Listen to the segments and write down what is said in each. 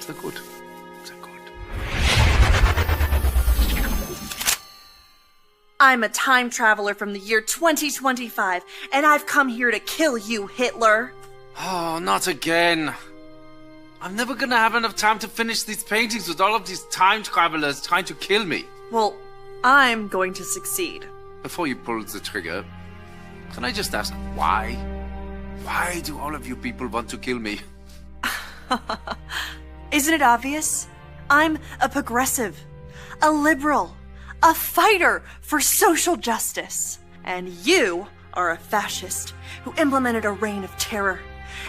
Sehr gut. Sehr gut. I'm a time traveler from the year 2025, and I've come here to kill you, Hitler. Oh, not again. I'm never gonna have enough time to finish these paintings with all of these time travelers trying to kill me. Well, I'm going to succeed. Before you pull the trigger, can I just ask why? Why do all of you people want to kill me? Isn't it obvious? I'm a progressive, a liberal, a fighter for social justice. And you are a fascist who implemented a reign of terror.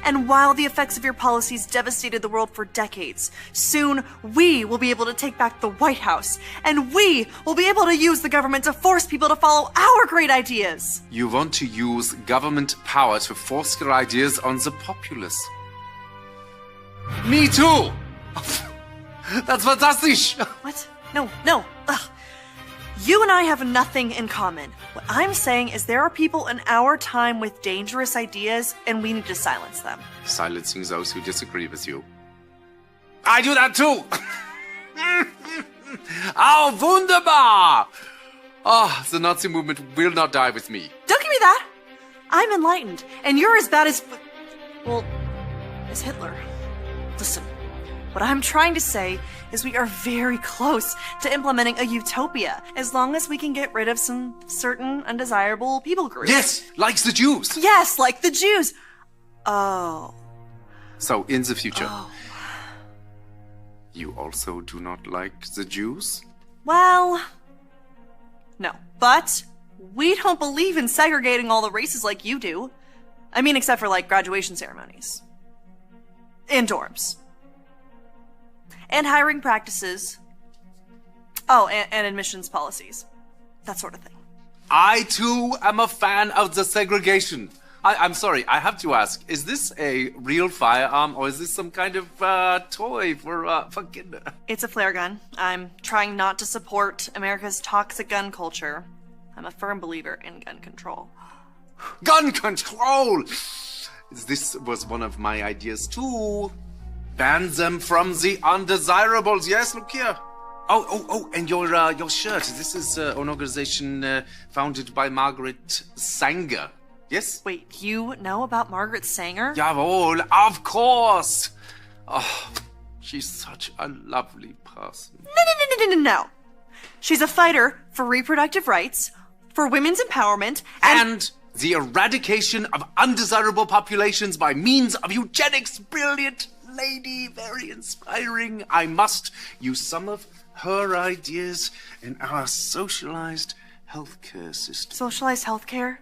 And while the effects of your policies devastated the world for decades, soon we will be able to take back the White House, and we will be able to use the government to force people to follow our great ideas. You want to use government power to force your ideas on the populace. Me too! That's fantastic! What? No. Ugh. You and I have nothing in common. What I'm saying is there are people in our time with dangerous ideas, and we need to silence them. Silencing those who disagree with you. I do that too! Oh, wunderbar! Oh, the Nazi movement will not die with me. Don't give me that! I'm enlightened, and you're as bad as... well, as Hitler. Listen, what I'm trying to say is we are very close to implementing a utopia, as long as we can get rid of some certain undesirable people groups. Yes, like the Jews. Yes, like the Jews. Oh. So, in the future, you also do not like the Jews? Well, no. But we don't believe in segregating all the races like you do. I mean, except for, like, graduation ceremonies. In dorms. And hiring practices. Oh, and admissions policies. That sort of thing. I, too, am a fan of the segregation. I'm sorry, I have to ask, is this a real firearm or is this some kind of toy for kids? It's a flare gun. I'm trying not to support America's toxic gun culture. I'm a firm believer in gun control. Gun control! This was one of my ideas, too. Ban them from the undesirables. Yes, look here. Oh, and your shirt. This is an organization founded by Margaret Sanger. Yes? Wait, you know about Margaret Sanger? Jawohl, of course. Oh, she's such a lovely person. No. She's a fighter for reproductive rights, for women's empowerment, and the eradication of undesirable populations by means of eugenics. Brilliant lady, very inspiring. I must use some of her ideas in our socialized healthcare system. Socialized healthcare?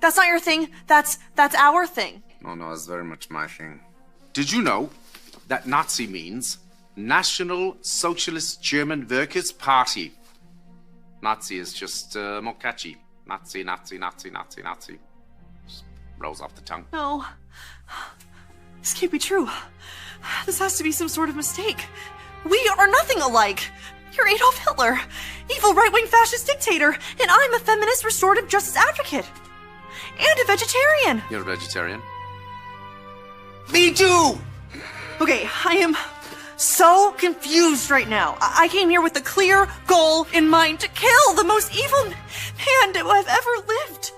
That's not your thing. That's our thing. No, it's very much my thing. Did you know that Nazi means National Socialist German Workers' Party? Nazi is just more catchy. Nazi. Just rolls off the tongue. No. This can't be true. This has to be some sort of mistake. We are nothing alike. You're Adolf Hitler, evil right-wing fascist dictator, and I'm a feminist restorative justice advocate. And a vegetarian. You're a vegetarian? Me too! Okay, I am so confused right now. I came here with a clear goal in mind to kill the most evil man who I've ever lived.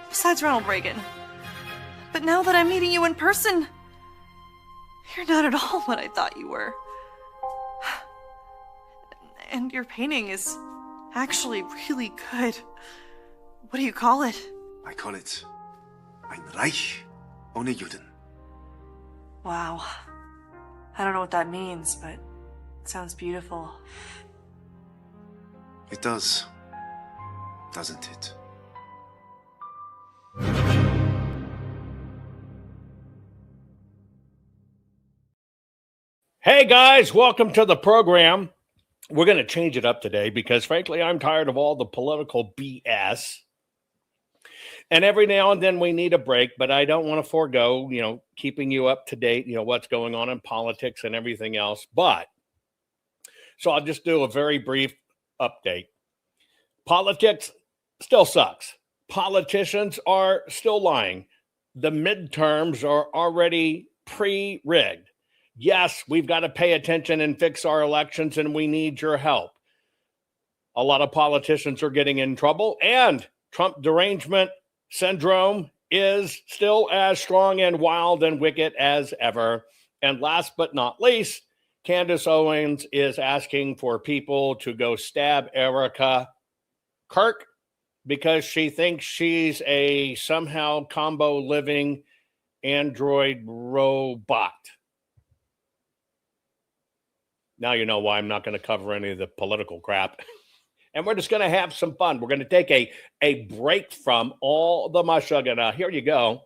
Besides Ronald Reagan. But now that I'm meeting you in person, you're not at all what I thought you were. And your painting is actually really good. What do you call it? I call it Ein Reich ohne Juden. Wow. I don't know what that means, but it sounds beautiful. It does, doesn't it? Hey guys, welcome to the program. We're going to change it up today because frankly, I'm tired of all the political BS. And every now and then we need a break, but I don't want to forego, keeping you up to date, what's going on in politics and everything else. So I'll just do a very brief update. Politics still sucks. Politicians are still lying. The midterms are already pre-rigged. Yes, we've got to pay attention and fix our elections, and we need your help. A lot of politicians are getting in trouble, and Trump derangement syndrome is still as strong and wild and wicked as ever. And last but not least, Candace Owens is asking for people to go stab Erica Kirk because she thinks she's a somehow combo living android robot. Now you know why I'm not going to cover any of the political crap. And we're just going to have some fun. We're going to take a break from all the mushuggah. Here you go.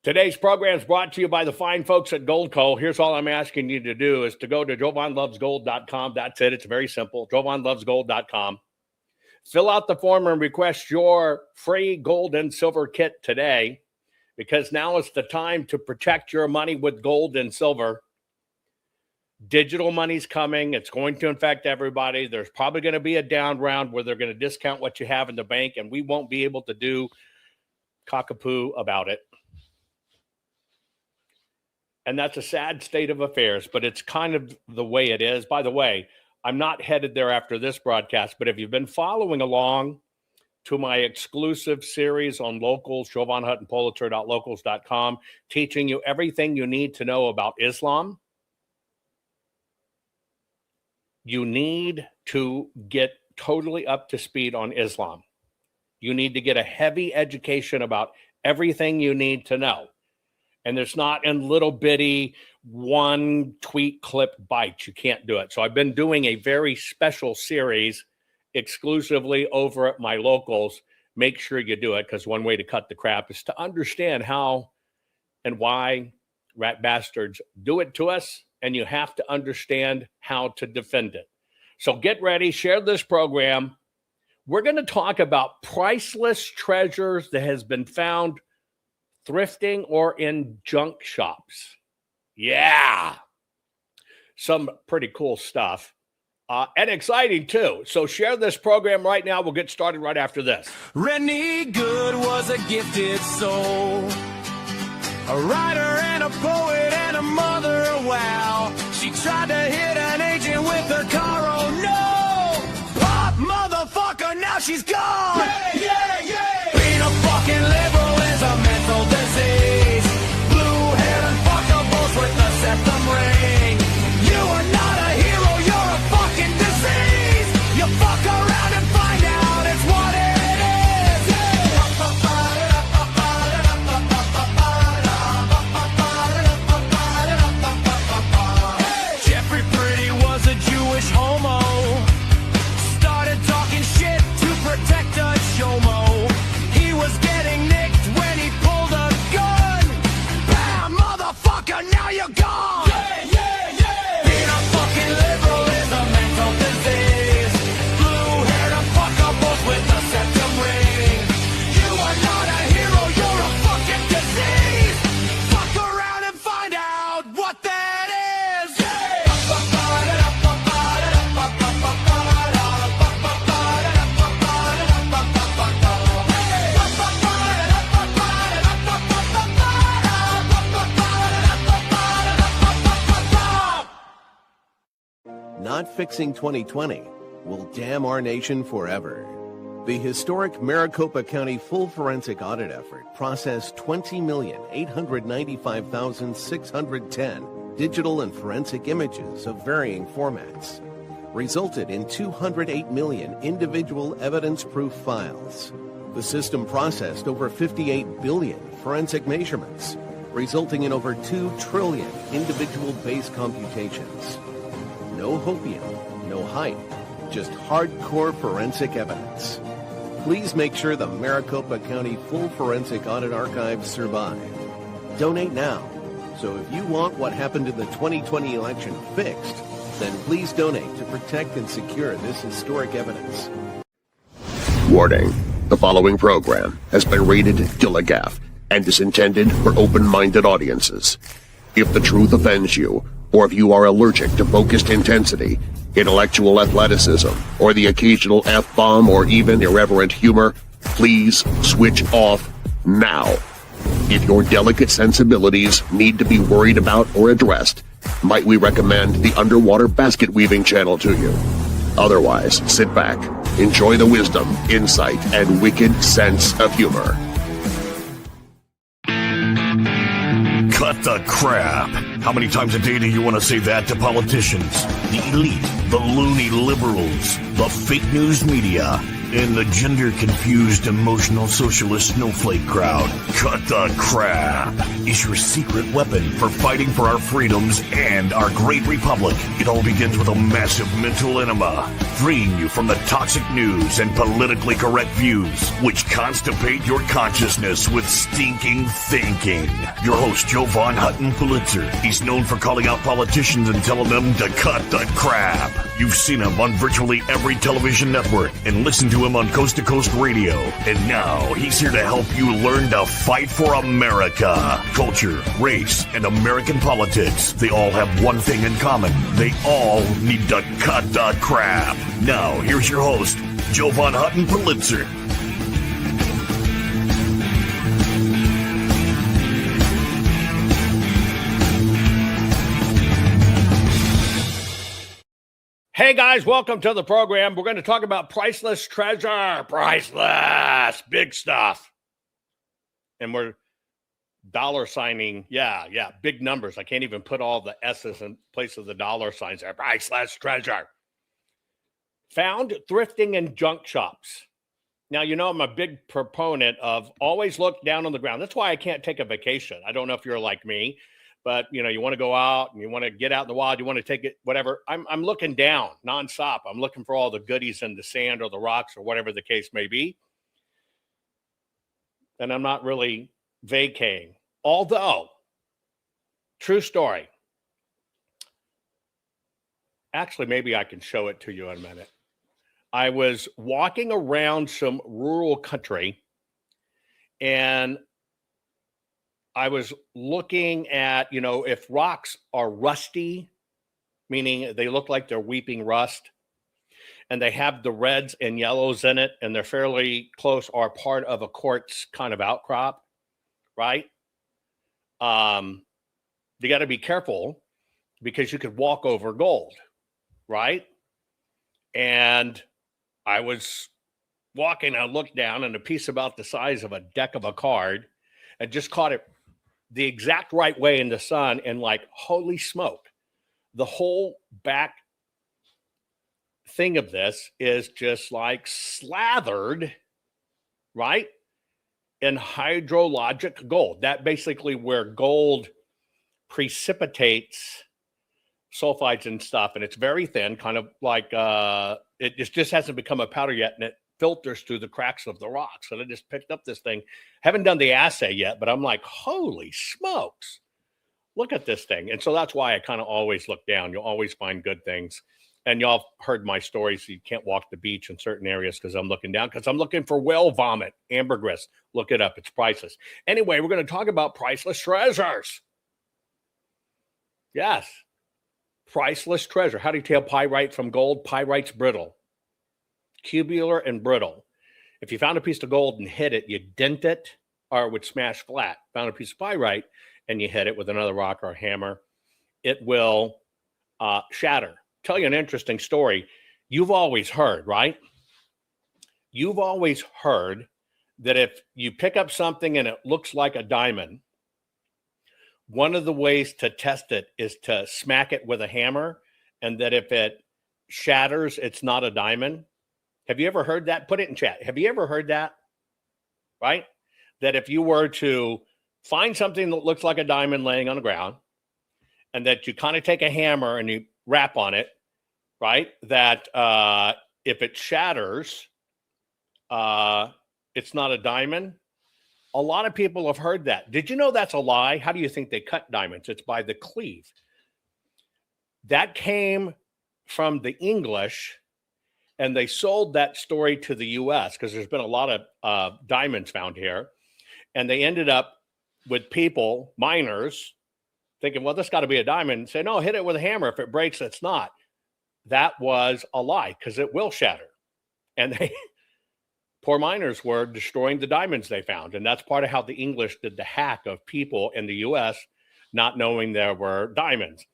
Today's program is brought to you by the fine folks at Gold Co. Here's all I'm asking you to do is to go to jovanlovesgold.com. That's it. It's very simple. jovanlovesgold.com. Fill out the form and request your free gold and silver kit today, because now is the time to protect your money with gold and silver. Digital money's coming. It's going to infect everybody. There's probably going to be a down round where they're going to discount what you have in the bank, and we won't be able to do cockapoo about it. And that's a sad state of affairs, but it's kind of the way it is. By the way, I'm not headed there after this broadcast, but if you've been following along to my exclusive series on locals, Jovan, Hutton, Pulitzer.locals.com, teaching you everything you need to know about Islam, you need to get totally up to speed on Islam. You need to get a heavy education about everything you need to know. And it's not in little bitty one tweet clip bites. You can't do it. So I've been doing a very special series exclusively over at my locals. Make sure you do it, because one way to cut the crap is to understand how and why rat bastards do it to us. And you have to understand how to defend it. So get ready, share this program. We're going to talk about priceless treasures that has been found thrifting or in junk shops. Yeah. Some pretty cool stuff. And exciting too. So share this program right now. We'll get started right after this. Rennie Good was a gifted soul, a writer and a poet and a mother, wow. She tried to hit an agent with her car, oh no! Pop, motherfucker, now she's gone! Yeah, yeah, yeah! Being a fucking liberal is a mental disease. Blue-haired and fuckables with the septum ring. You are not a hero, you're a fucking disease! You fuck around and find out it's what it is! Jeffrey Pretty was a Jewish homo. Started talking shit to protect a chomo. He was getting nicked when he pulled a gun. Bam, motherfucker, now you're gone! Yeah, yeah, yeah! Being a fucking liberal is a mental disease. Blue-haired and fuckables with a septum ring. You are not a hero, you're a fucking disease. Fuck around and find out what that is. Not fixing 2020 will damn our nation forever. The historic Maricopa County full forensic audit effort processed 20,895,610 digital and forensic images of varying formats, resulted in 208 million individual evidence-proof files. The system processed over 58 billion forensic measurements, resulting in over 2 trillion individual base computations. No hopium, no hype, just hardcore forensic evidence. Please make sure the Maricopa County Full Forensic Audit Archives survive. Donate now. So if you want what happened in the 2020 election fixed, then please donate to protect and secure this historic evidence. Warning. The following program has been rated Geological and is intended for open-minded audiences. If the truth offends you, or if you are allergic to focused intensity, intellectual athleticism, or the occasional F-bomb or even irreverent humor, please switch off now. If your delicate sensibilities need to be worried about or addressed, might we recommend the Underwater Basket Weaving channel to you? Otherwise, sit back, enjoy the wisdom, insight, and wicked sense of humor. Cut the crap. How many times a day do you want to say that to politicians, the elite, the loony liberals, the fake news media, and the gender-confused emotional socialist snowflake crowd? Cut the crap is your secret weapon for fighting for our freedoms and our great republic. It all begins with a massive mental enema, freeing you from the toxic news and politically correct views, which constipate your consciousness with stinking thinking. Your host, Jovan Hutton Pulitzer. He's known for calling out politicians and telling them to cut the crap. You've seen him on virtually every television network and listened to him on Coast to Coast Radio. And now he's here to help you learn to fight for America. Culture, race, and American politics. They all have one thing in common. They all need to cut the crap. Now, here's your host, Jovan Hutton Pulitzer. Hey guys, welcome to the program. We're going to talk about priceless treasure. Priceless. Big stuff. And we're dollar signing. Yeah, big numbers. I can't even put all the S's in place of the dollar signs there. Priceless treasure. Found thrifting and junk shops. Now, you know, I'm a big proponent of always look down on the ground. That's why I can't take a vacation. I don't know if you're like me. But, you know, you want to go out and you want to get out in the wild, you want to take it, whatever. I'm looking down nonstop. I'm looking for all the goodies in the sand or the rocks or whatever the case may be. And I'm not really vacating. Although, true story. Actually, maybe I can show it to you in a minute. I was walking around some rural country and I was looking at, you know, if rocks are rusty, meaning they look like they're weeping rust, and they have the reds and yellows in it, and they're fairly close or part of a quartz kind of outcrop, right? You got to be careful because you could walk over gold, right? And I was walking, I looked down, and a piece about the size of a deck of a card, and just caught it the exact right way in the sun, and like, holy smoke, the whole back thing of this is just like slathered, right, in hydrologic gold. That basically where gold precipitates sulfides and stuff, and it's very thin, kind of like it just hasn't become a powder yet, and it filters through the cracks of the rocks. And I just picked up this thing. Haven't done the assay yet, but I'm like, holy smokes, look at this thing. And so that's why I kind of always look down. You'll always find good things. And y'all heard my stories. You can't walk the beach in certain areas because I'm looking down, because I'm looking for whale vomit, ambergris. Look it up. It's priceless. Anyway, we're going to talk about priceless treasures. Yes. Priceless treasure. How do you tell pyrite from gold? Pyrite's brittle. Cubular and brittle. If you found a piece of gold and hit it, you dent it, or it would smash flat. Found a piece of pyrite and you hit it with another rock or a hammer, it will shatter. Tell you an interesting story. You've always heard, right? You've always heard that if you pick up something and it looks like a diamond, one of the ways to test it is to smack it with a hammer, and that if it shatters, it's not a diamond. Have you ever heard that? Put it in chat. Have you ever heard that? Right? That if you were to find something that looks like a diamond laying on the ground, and that you kind of take a hammer and you rap on it, right? That if it shatters, it's not a diamond. A lot of people have heard that. Did you know that's a lie? How do you think they cut diamonds? It's by the cleave. That came from the English, and they sold that story to the U.S. because there's been a lot of diamonds found here. And they ended up with people, miners, thinking, well, this got to be a diamond. And say, no, hit it with a hammer. If it breaks, it's not. That was a lie, because it will shatter. And they poor miners were destroying the diamonds they found. And that's part of how the English did the hack of people in the U.S. not knowing there were diamonds.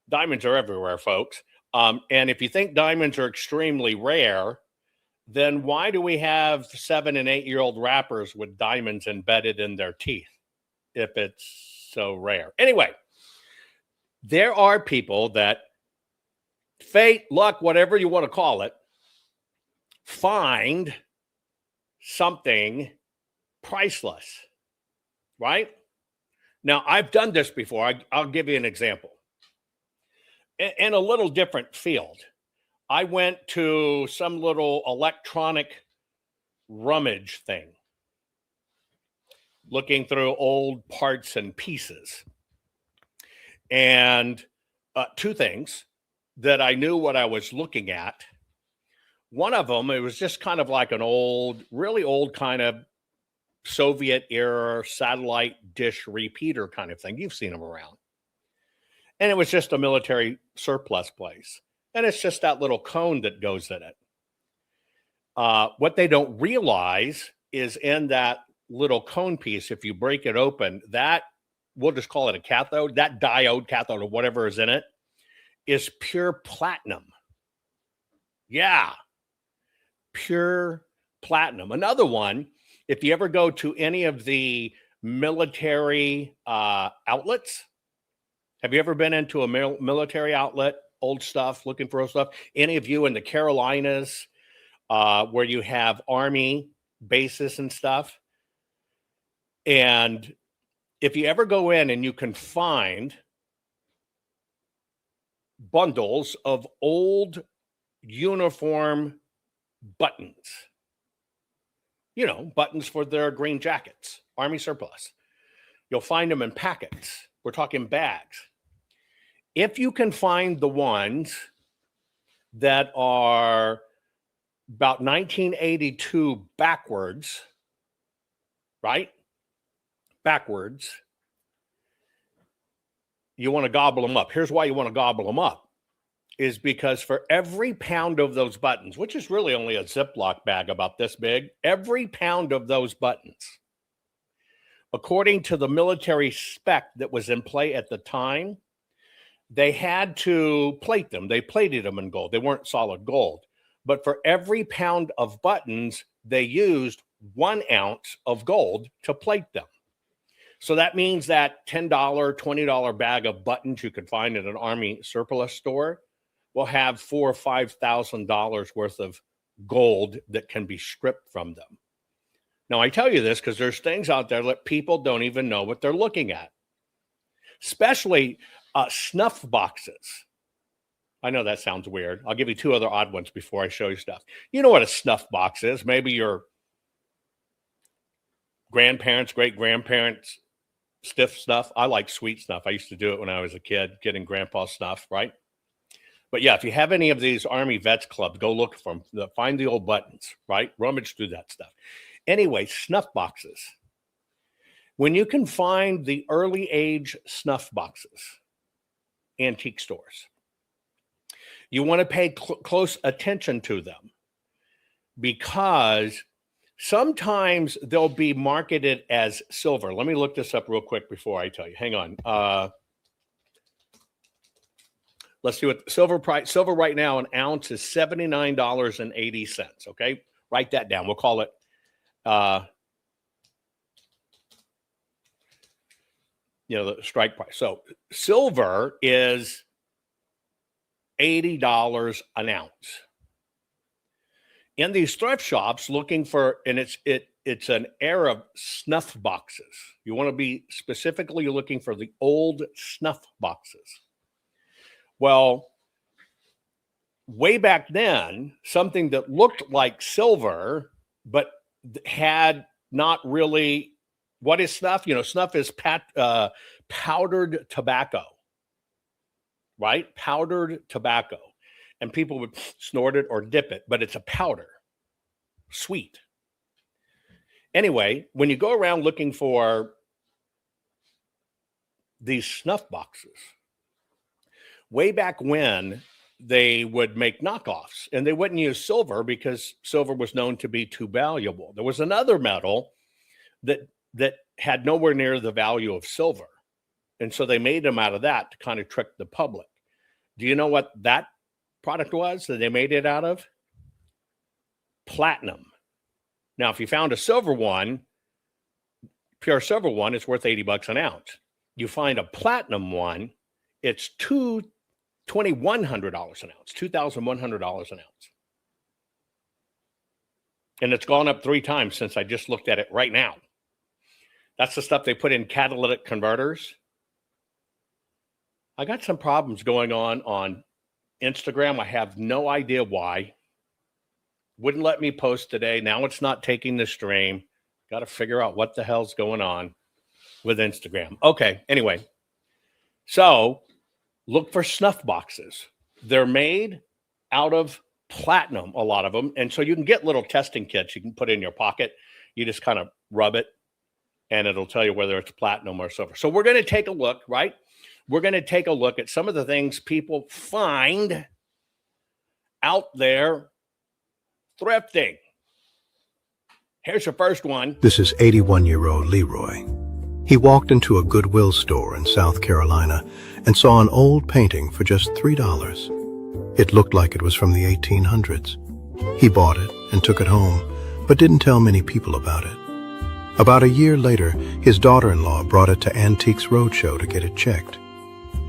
Diamonds are everywhere, folks. And if you think diamonds are extremely rare, then why do we have 7 and 8-year-old rappers with diamonds embedded in their teeth if it's so rare? Anyway, there are people that fate, luck, whatever you want to call it, find something priceless, right? Now, I've done this before. I'll give you an example. In a little different field, I went to some little electronic rummage thing, looking through old parts and pieces. And two things that I knew what I was looking at. One of them, it was just kind of like an old, really old kind of Soviet era satellite dish repeater kind of thing. You've seen them around. And it was just a military surplus place. And it's just that little cone that goes in it. What they don't realize is in that little cone piece, if you break it open, that, we'll just call it a cathode, that diode, cathode, or whatever is in it, is pure platinum. Yeah, pure platinum. Another one, if you ever go to any of the military outlets, have you ever been into a military outlet, old stuff, looking for old stuff? Any of you in the Carolinas where you have Army bases and stuff? And if you ever go in and you can find bundles of old uniform buttons, you know, buttons for their green jackets, Army surplus, you'll find them in packets. We're talking bags. If you can find the ones that are about 1982 backwards, right? Backwards, you want to gobble them up. Here's why you want to gobble them up, is because for every pound of those buttons, which is really only a Ziploc bag about this big, every pound of those buttons, according to the military spec that was in play at the time, they had to plate them. They plated them in gold. They weren't solid gold. But for every pound of buttons, they used 1 ounce of gold to plate them. So that means that $10, $20 bag of buttons you could find at an Army surplus store will have $4,000 or $5,000 worth of gold that can be stripped from them. Now, I tell you this because there's things out there that people don't even know what they're looking at, especially snuff boxes. I know that sounds weird. I'll give you 2 other odd ones before I show you stuff. You know what a snuff box is. Maybe your grandparents, great-grandparents, stiff snuff. I like sweet snuff. I used to do it when I was a kid, getting grandpa's snuff, right? But yeah, if you have any of these Army Vets Clubs, go look for them. Find the old buttons, right? Rummage through that stuff. Anyway, snuff boxes. When you can find the early age snuff boxes, antique stores, you want to pay close attention to them because sometimes they'll be marketed as silver. Let me look this up real quick before I tell you. Hang on. Let's see what silver price. Silver right now, an ounce is $79.80. Okay, write that down. We'll call it the strike price. So silver is $80 an ounce. In these thrift shops, looking for, and it's an era of snuff boxes. You want to be specifically looking for the old snuff boxes. Well, way back then, something that looked like silver, but had not really, what is snuff? You know, snuff is powdered tobacco, right? Powdered tobacco. And people would snort it or dip it, but it's a powder, sweet. Anyway, when you go around looking for these snuff boxes, way back when, they would make knockoffs, and they wouldn't use silver because silver was known to be too valuable. There was another metal that had nowhere near the value of silver, and so they made them out of that to kind of trick the public. Do you know what that product was that they made it out of? Platinum. Now, if you found a silver one, pure silver one, it's worth $80 an ounce. You find a platinum one, it's $2,100 an ounce, $2,100 an ounce. And it's gone up 3 times since I just looked at it right now. That's the stuff they put in catalytic converters. I got some problems going on Instagram. I have no idea why. Wouldn't let me post today. Now it's not taking the stream. Got to figure out what the hell's going on with Instagram. Okay, anyway. So look for snuff boxes. They're made out of platinum, a lot of them. And so you can get little testing kits you can put in your pocket. You just kind of rub it, and it'll tell you whether it's platinum or silver. So we're going to take a look, right? We're going to take a look at some of the things people find out there thrifting. Here's your first one. This is 81-year-old Leroy. He walked into a Goodwill store in South Carolina and saw an old painting for just $3. It looked like it was from the 1800s. He bought it and took it home, but didn't tell many people about it. About a year later, his daughter-in-law brought it to Antiques Roadshow to get it checked.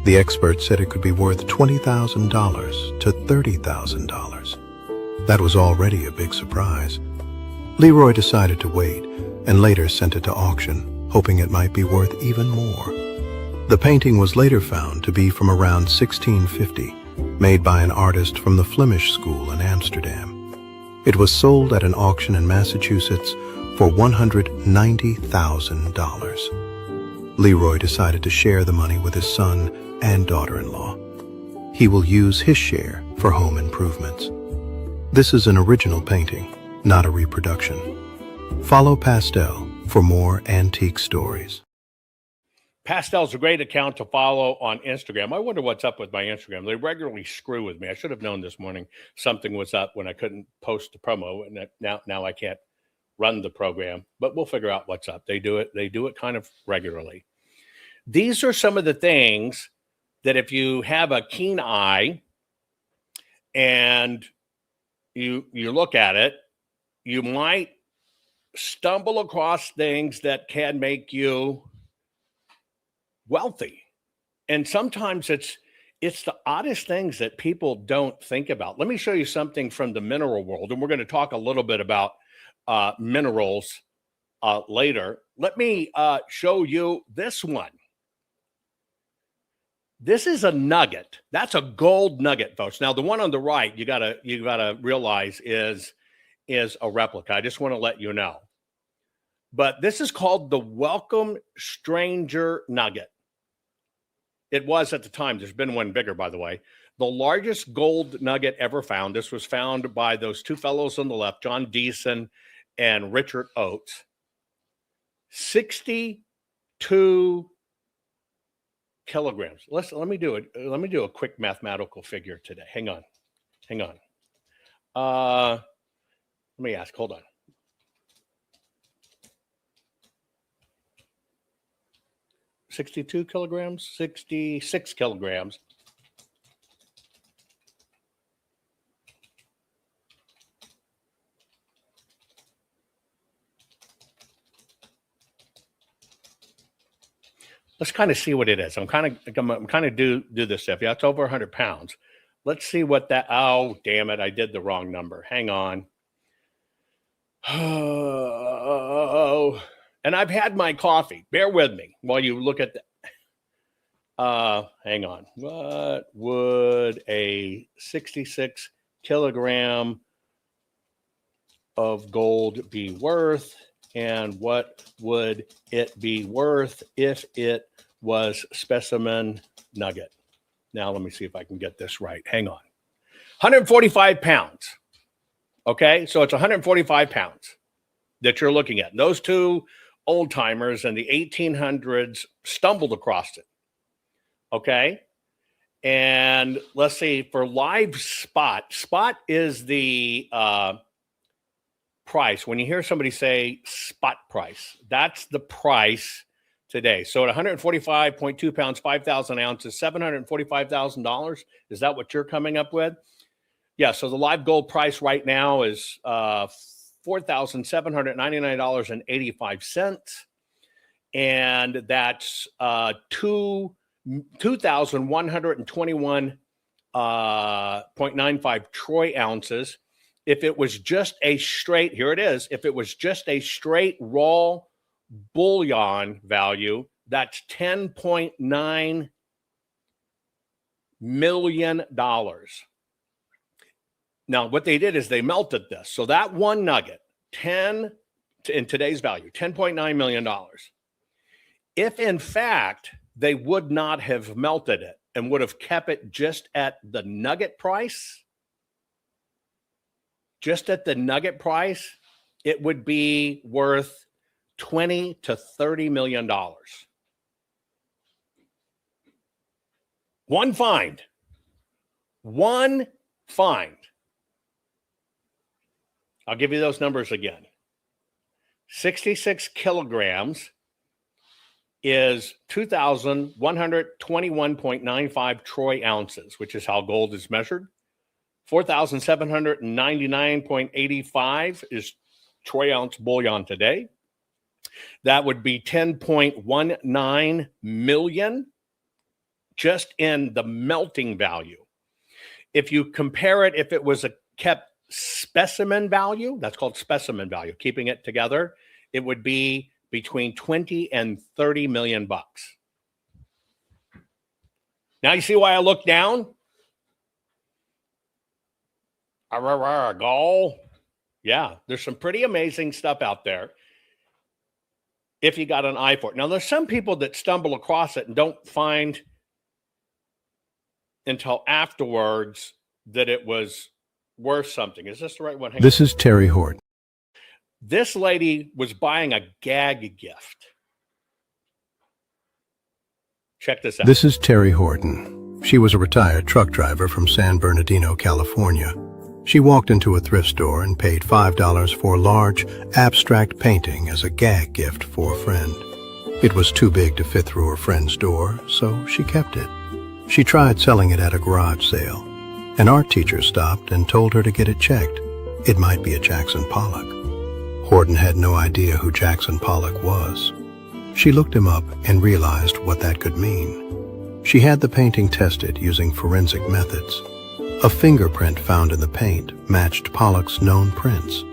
The experts said it could be worth $20,000 to $30,000. That was already a big surprise. Leroy decided to wait and later sent it to auction, hoping it might be worth even more. The painting was later found to be from around 1650, made by an artist from the Flemish School in Amsterdam. It was sold at an auction in Massachusetts for $190,000. Leroy decided to share the money with his son and daughter-in-law. He will use his share for home improvements. This is an original painting, not a reproduction. Follow Pastel for more antique stories. Pastel's a great account to follow on Instagram. I wonder what's up with my Instagram. They regularly screw with me. I should have known this morning something was up when I couldn't post the promo, and now I can't run the program, but we'll figure out what's up. They do it kind of regularly. These are some of the things that if you have a keen eye and you look at it, you might stumble across things that can make you wealthy. And sometimes it's the oddest things that people don't think about. Let me show you something from the mineral world, and we're going to talk a little bit about minerals later. Let me show you this one. This is a nugget. That's a gold nugget, folks. Now, the one on the right, you gotta realize is a replica. I just want to let you know. But this is called the Welcome Stranger Nugget. It was at the time. There's been one bigger, by the way. The largest gold nugget ever found. This was found by those two fellows on the left, John Deason and Richard Oates. 62 kilograms. Let me do a quick mathematical figure today. Hang on. Let me ask. Hold on. $62 kilograms, 66 kilograms. Let's kind of see what it is. I'm kind of do this stuff. Yeah, it's over 100 pounds. Let's see what that. Oh, damn it! I did the wrong number. Hang on. Oh, and I've had my coffee. Bear with me while you look at that. Hang on. What would a 66 kilogram of gold be worth? And what would it be worth if it was specimen nugget? Now, let me see if I can get this right. Hang on. 145 pounds. Okay, so it's 145 pounds that you're looking at. Those two old timers in the 1800s stumbled across it. Okay, And let's see, for live spot is the price. When you hear somebody say spot price, that's the price today. So at 145.2 pounds, 5,000 ounces, $745,000. Is that what you're coming up with? Yeah. So the live gold price right now is $4,799.85. And that's 2,121.95 troy ounces. If it was just a straight, here it is, if it was just a straight raw bullion value, that's $10.9 million. Now, what they did is they melted this. So that one nugget, in today's value, $10.9 million. If in fact they would not have melted it and would have kept it just at the nugget price, it would be worth $20 to $30 million. One find. I'll give you those numbers again. 66 kilograms is 2,121.95 troy ounces, which is how gold is measured. 4,799.85 is troy ounce bullion today. That would be 10.19 million just in the melting value. If you compare it, if it was a kept specimen value, that's called specimen value, keeping it together, it would be between 20 and 30 million bucks. Now you see why I look down? Goal. Yeah, there's some pretty amazing stuff out there if you got an eye for it. Now, there's some people that stumble across it and don't find until afterwards that it was worth something. Is this the right one? This is Terry Horton. This lady was buying a gag gift. Check this out. This is Terry Horton. She was a retired truck driver from San Bernardino, California. She walked into a thrift store and paid $5 for a large, abstract painting as a gag gift for a friend. It was too big to fit through her friend's door, so she kept it. She tried selling it at a garage sale. An art teacher stopped and told her to get it checked. It might be a Jackson Pollock. Horton had no idea who Jackson Pollock was. She looked him up and realized what that could mean. She had the painting tested using forensic methods. A fingerprint found in the paint matched Pollock's known prints.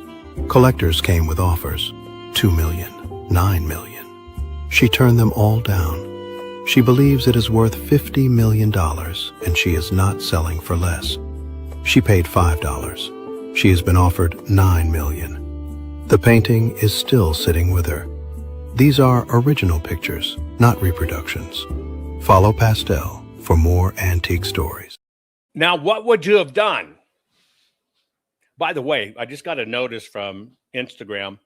Collectors came with offers, $2 million, $9 million. She turned them all down. She believes it is worth $50 million, and she is not selling for less. She paid $5. She has been offered $9 million. The painting is still sitting with her. These are original pictures, not reproductions. Follow Pastel for more antique stories. Now, what would you have done? By the way, I just got a notice from Instagram.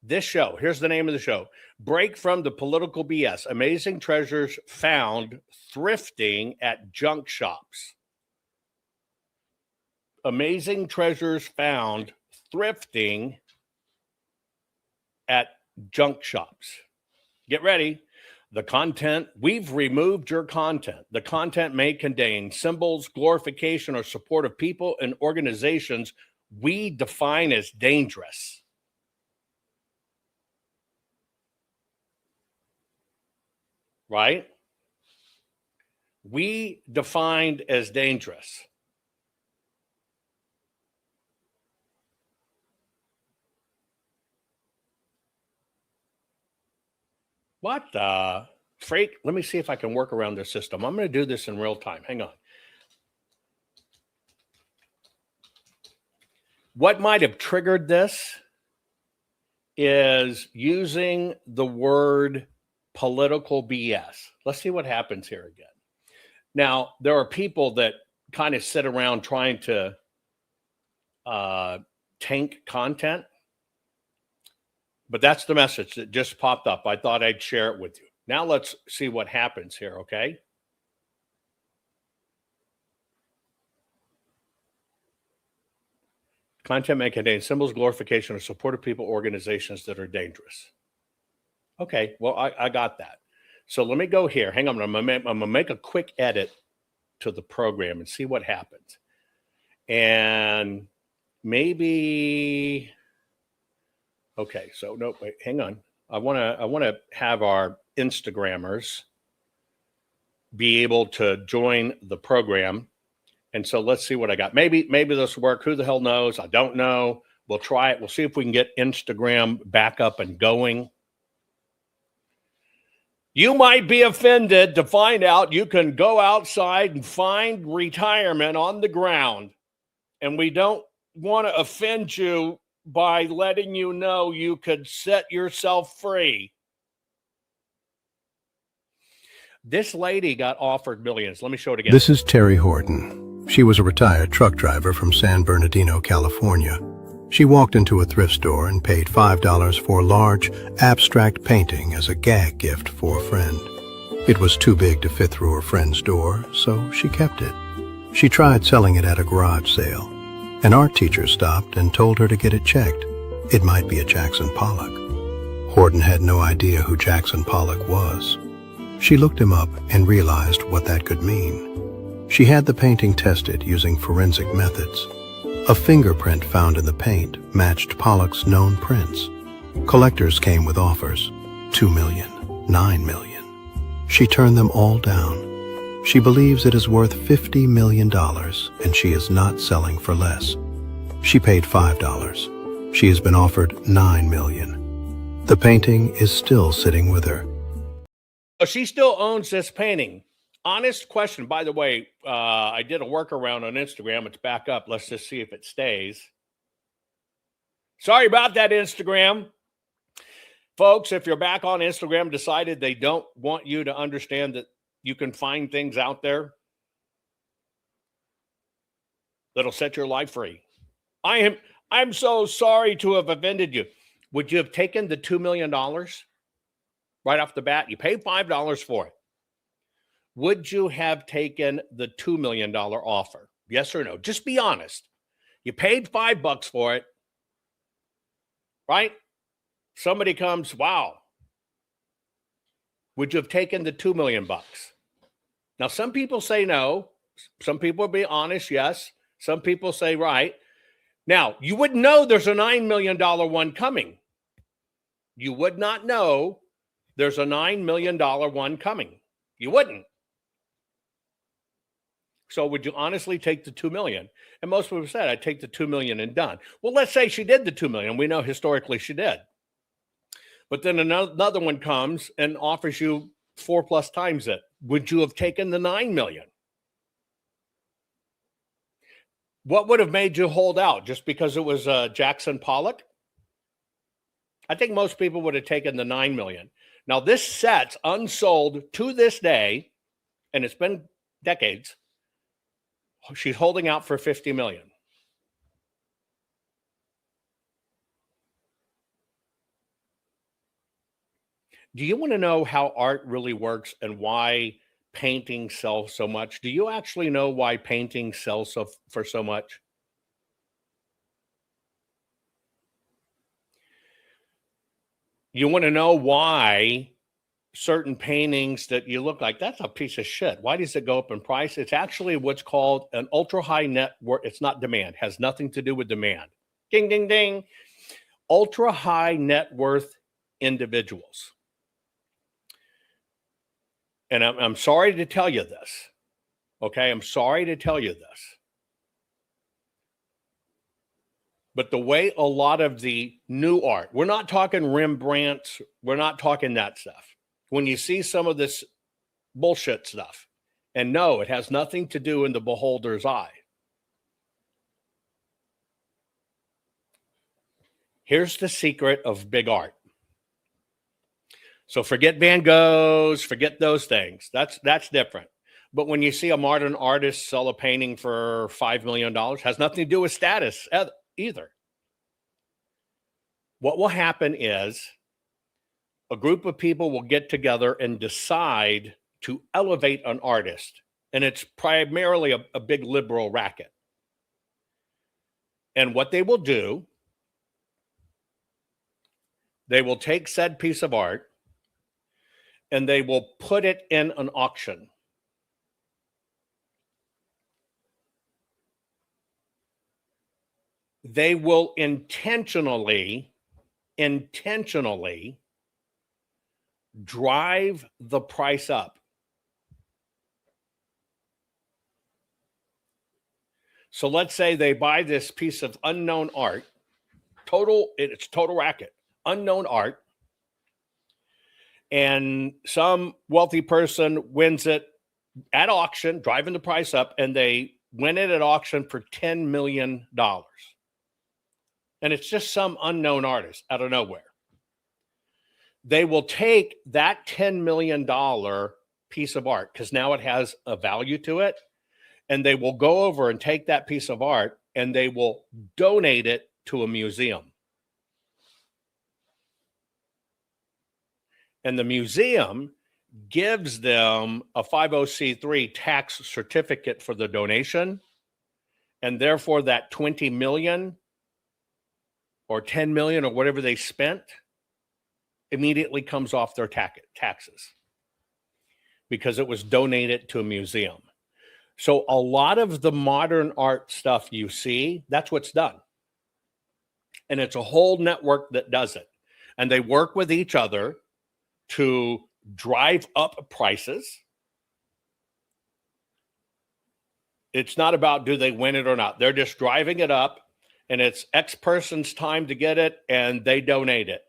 This show, here's the name of the show, Break from the Political BS, Amazing Treasures Found Thrifting at Junk Shops. Amazing Treasures Found Thrifting at Junk Shops. Get ready. The content, we've removed your content. The content may contain symbols, glorification, or support of people and organizations we define as dangerous. Right? We defined as dangerous. What the freak? Let me see if I can work around this system. I'm going to do this in real time. Hang on. What might have triggered this is using the word political BS. Let's see what happens here again. Now, there are people that kind of sit around trying to tank content. But that's the message that just popped up. I thought I'd share it with you. Now let's see what happens here, okay? Content may contain symbols, glorification, or support of people, organizations that are dangerous. Okay, well, I got that. So let me go here. Hang on, I'm gonna make a quick edit to the program and see what happens. And maybe, okay, so no, wait, hang on. I wanna have our Instagrammers be able to join the program. And so let's see what I got. Maybe this will work. Who the hell knows? I don't know. We'll try it. We'll see if we can get Instagram back up and going. You might be offended to find out you can go outside and find retirement on the ground. And we don't want to offend you by letting you know you could set yourself free. This lady got offered millions. Let me show it again. This is Terry Horton. She was a retired truck driver from San Bernardino, California. She walked into a thrift store and paid $5 for a large, abstract painting as a gag gift for a friend. It was too big to fit through her friend's door, so she kept it. She tried selling it at a garage sale. An art teacher stopped and told her to get it checked. It might be a Jackson Pollock. Horton had no idea who Jackson Pollock was. She looked him up and realized what that could mean. She had the painting tested using forensic methods. A fingerprint found in the paint matched Pollock's known prints. Collectors came with offers, $2 million, $9 million. She turned them all down. She believes it is worth $50 million and she is not selling for less. She paid $5. She has been offered $9 million. The painting is still sitting with her. She still owns this painting. Honest question. By the way, I did a workaround on Instagram. It's back up. Let's just see if it stays. Sorry about that, Instagram. Folks, if you're back on Instagram, decided they don't want you to understand that you can find things out there that'll set your life free. I'm so sorry to have offended you. Would you have taken the $2 million right off the bat? You paid $5 for it. Would you have taken the $2 million offer? Yes or no? Just be honest. You paid $5 for it, right? Somebody comes, wow. Would you have taken the $2 million? Now, some people say no. Some people will be honest, yes. Some people say right. Now, you wouldn't know there's a $9 million one coming. You would not know there's a $9 million one coming. You wouldn't. So would you honestly take the $2 million? And most people said, I'd take the $2 million and done. Well, let's say she did the $2 million. We know historically she did. But then another one comes and offers you 4+ times it. Would you have taken the $9 million? What would have made you hold out? Just because it was Jackson Pollock? I think most people would have taken the $9 million. Now, this set's unsold to this day, and it's been decades. She's holding out for $50 million. Do you want to know how art really works and why paintings sell so much? Do you actually know why paintings sell for so much? You want to know why certain paintings that you look like, that's a piece of shit. Why does it go up in price? It's actually what's called an ultra high net worth. It's not demand, has nothing to do with demand. Ding, ding, ding. Ultra high net worth individuals. And I'm sorry to tell you this. Okay, I'm sorry to tell you this. But the way a lot of the new art, we're not talking Rembrandts, we're not talking that stuff. When you see some of this bullshit stuff, and no, it has nothing to do in the beholder's eye. Here's the secret of big art. So forget Van Goghs, forget those things. That's different. But when you see a modern artist sell a painting for $5 million, has nothing to do with status either. What will happen is a group of people will get together and decide to elevate an artist. And it's primarily a big liberal racket. And what they will do, they will take said piece of art and they will put it in an auction. They will intentionally drive the price up. So let's say they buy this piece of unknown art, it's total racket, unknown art, and some wealthy person wins it at auction, driving the price up, and they win it at auction for $10 million. And it's just some unknown artist out of nowhere. They will take that $10 million piece of art, because now it has a value to it, and they will go over and take that piece of art and they will donate it to a museum. And the museum gives them a 50c3 tax certificate for the donation, and therefore that 20 million or 10 million or whatever they spent immediately comes off their taxes because it was donated to a museum. So a lot of the modern art stuff you see, that's what's done. And it's a whole network that does it. And they work with each other to drive up prices. It's not about do they win it or not. They're just driving it up, and it's X person's time to get it, and they donate it.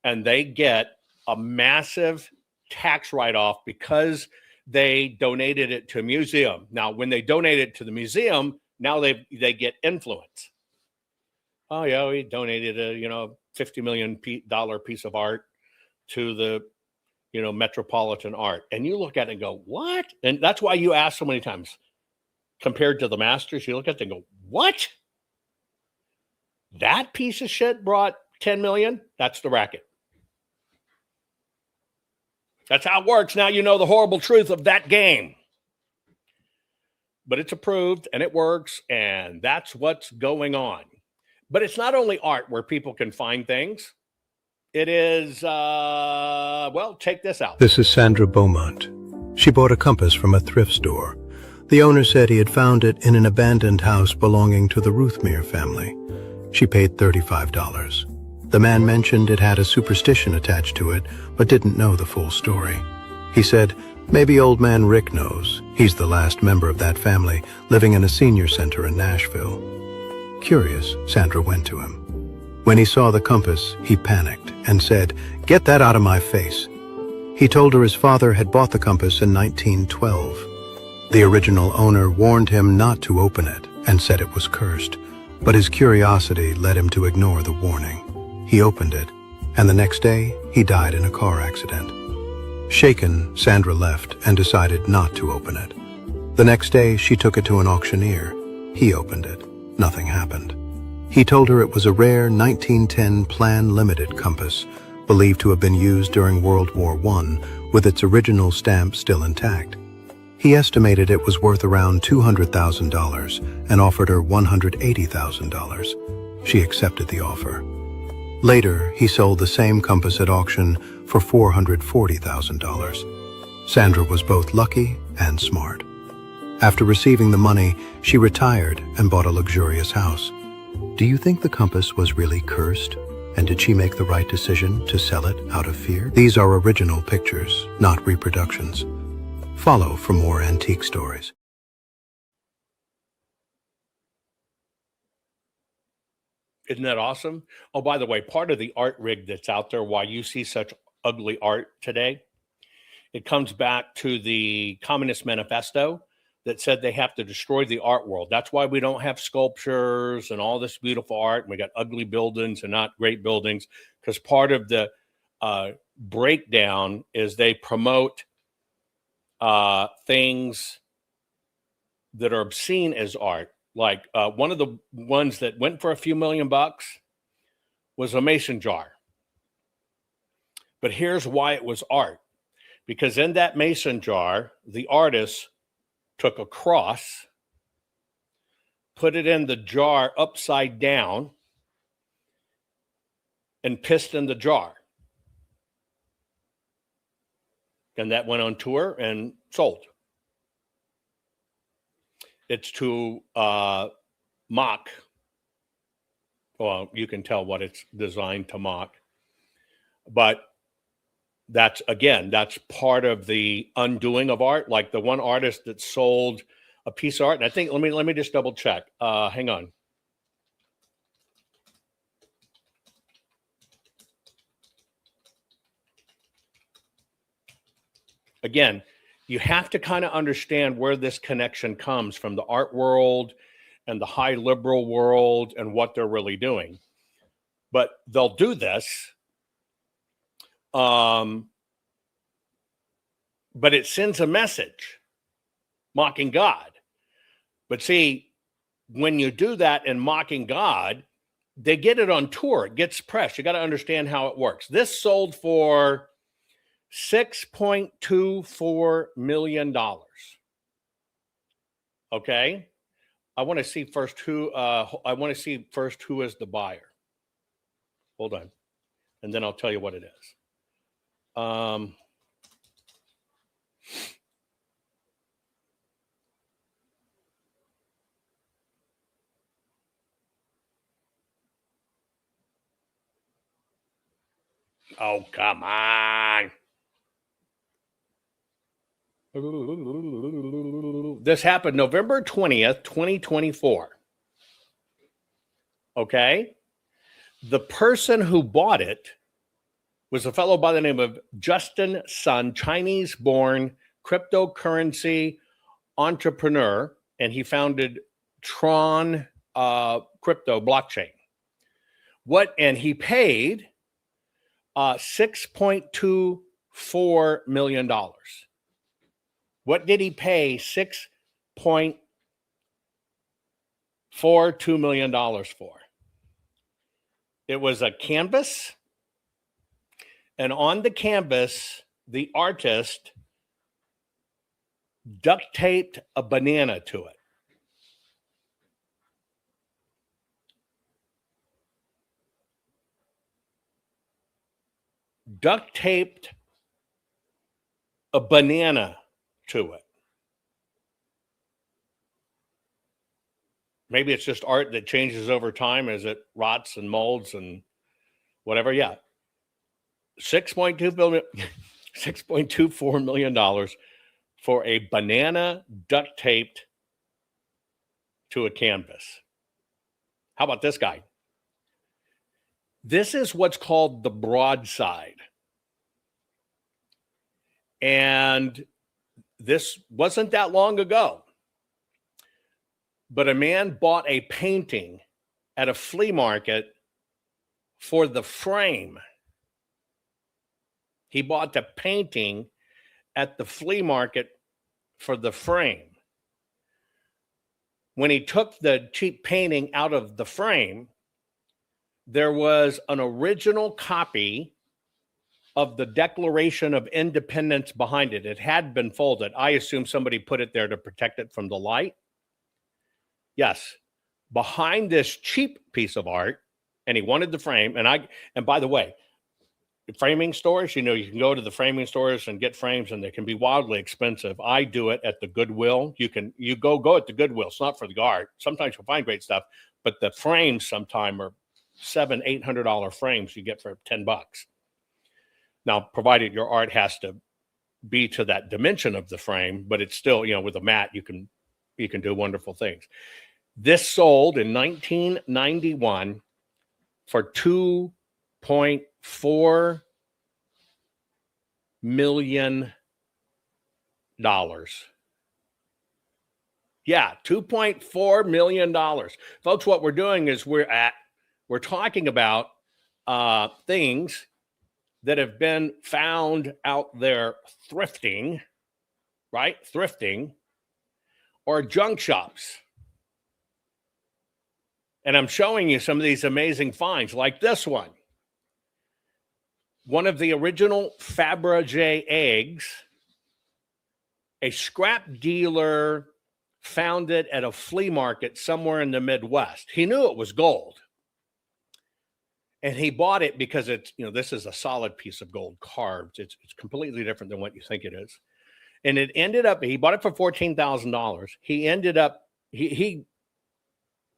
And they get a massive tax write-off because they donated it to a museum. Now, when they donate it to the museum, now they get influence. Oh, yeah, we donated a $50 million piece of art to the Metropolitan Art. And you look at it and go, what? And that's why you ask so many times, compared to the masters, you look at it and go, what? That piece of shit brought 10 million? That's the racket. That's how it works. Now you know the horrible truth of that game. But it's approved and it works, and that's what's going on. But it's not only art where people can find things. It is, take this out. This is Sandra Beaumont. She bought a compass from a thrift store. The owner said he had found it in an abandoned house belonging to the Ruthmere family. She paid $35. The man mentioned it had a superstition attached to it, but didn't know the full story. He said, maybe old man Rick knows. He's the last member of that family, living in a senior center in Nashville. Curious, Sandra went to him. When he saw the compass, he panicked and said, "Get that out of my face." He told her his father had bought the compass in 1912. The original owner warned him not to open it and said it was cursed, but his curiosity led him to ignore the warning. He opened it, and the next day, he died in a car accident. Shaken, Sandra left and decided not to open it. The next day, she took it to an auctioneer. He opened it. Nothing happened. He told her it was a rare 1910 Plan Limited compass, believed to have been used during World War I, with its original stamp still intact. He estimated it was worth around $200,000 and offered her $180,000. She accepted the offer. Later, he sold the same compass at auction for $440,000. Sandra was both lucky and smart. After receiving the money, she retired and bought a luxurious house. Do you think the compass was really cursed? And did she make the right decision to sell it out of fear? These are original pictures, not reproductions. Follow for more antique stories. Isn't that awesome? Oh, by the way, part of the art rig that's out there, why you see such ugly art today, it comes back to the Communist Manifesto that said they have to destroy the art world. That's why we don't have sculptures and all this beautiful art, and we got ugly buildings and not great buildings, because part of the breakdown is they promote things that are obscene as art. Like one of the ones that went for a few $1 million was a mason jar. But here's why it was art. Because in that mason jar, the artist took a cross, put it in the jar upside down, and pissed in the jar. And that went on tour and sold. It's to mock. Well, you can tell what it's designed to mock. But that's part of the undoing of art. Like the one artist that sold a piece of art, and I think, let me just double check. Hang on. Again, you have to kind of understand where this connection comes from, the art world and the high liberal world and what they're really doing. But they'll do this. But it sends a message mocking God. But see, when you do that and mocking God, they get it on tour. It gets press. You got to understand how it works. This sold for $6.24 million. Okay. I want to see first who is the buyer. Hold on. And then I'll tell you what it is. Oh, come on. This happened November 20th, 2024. Okay. The person who bought it was a fellow by the name of Justin Sun, Chinese-born cryptocurrency entrepreneur, and he founded Tron crypto blockchain. And he paid $6.24 million. What did he pay $6.42 million for? It was a canvas. And on the canvas, the artist duct taped a banana to it. Duct taped a banana to it. Maybe it's just art that changes over time as it rots and molds and whatever. Yeah. $6.24 million for a banana duct taped to a canvas. How about this guy? This is what's called the broadside. And this wasn't that long ago. But a man bought a painting at a flea market for the frame. He bought the painting at the flea market for the frame. When he took the cheap painting out of the frame, there was an original copy of the Declaration of Independence behind it. It had been folded. I assume somebody put it there to protect it from the light. Yes, behind this cheap piece of art, and he wanted the frame. And by the way, the framing stores, you can go to the framing stores and get frames, and they can be wildly expensive. I do it at the Goodwill. You go at the Goodwill. It's not for the art. Sometimes you'll find great stuff, but the frames sometimes are $700-800 frames you get for $10. Now, provided your art has to be to that dimension of the frame, but it's still, with a mat, you can do wonderful things. This sold in 1991 for $2.4 million. Yeah, $2.4 million. Folks, what we're doing is we're talking about things that have been found out there thrifting, right? Thrifting, or junk shops. And I'm showing you some of these amazing finds, like this one. One of the original Fabergé eggs, a scrap dealer found it at a flea market somewhere in the Midwest. He knew it was gold. And he bought it because it's, this is a solid piece of gold carved. It's completely different than what you think it is. And it ended up, he bought it for $14,000. He ended up, he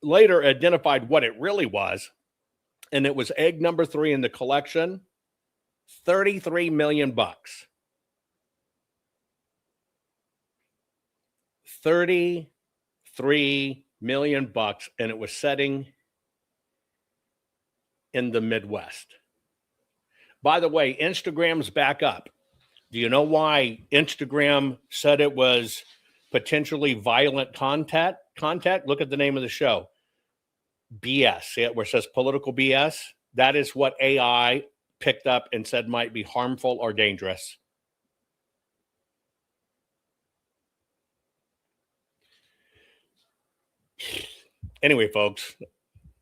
later identified what it really was. And it was egg number 3 in the collection, $33 million. $33 million, and it was setting in the Midwest. By the way, Instagram's back up. Do you know why Instagram said it was potentially violent content? Look at the name of the show. BS. See it where it says political BS? That is what AI picked up and said might be harmful or dangerous. Anyway, folks,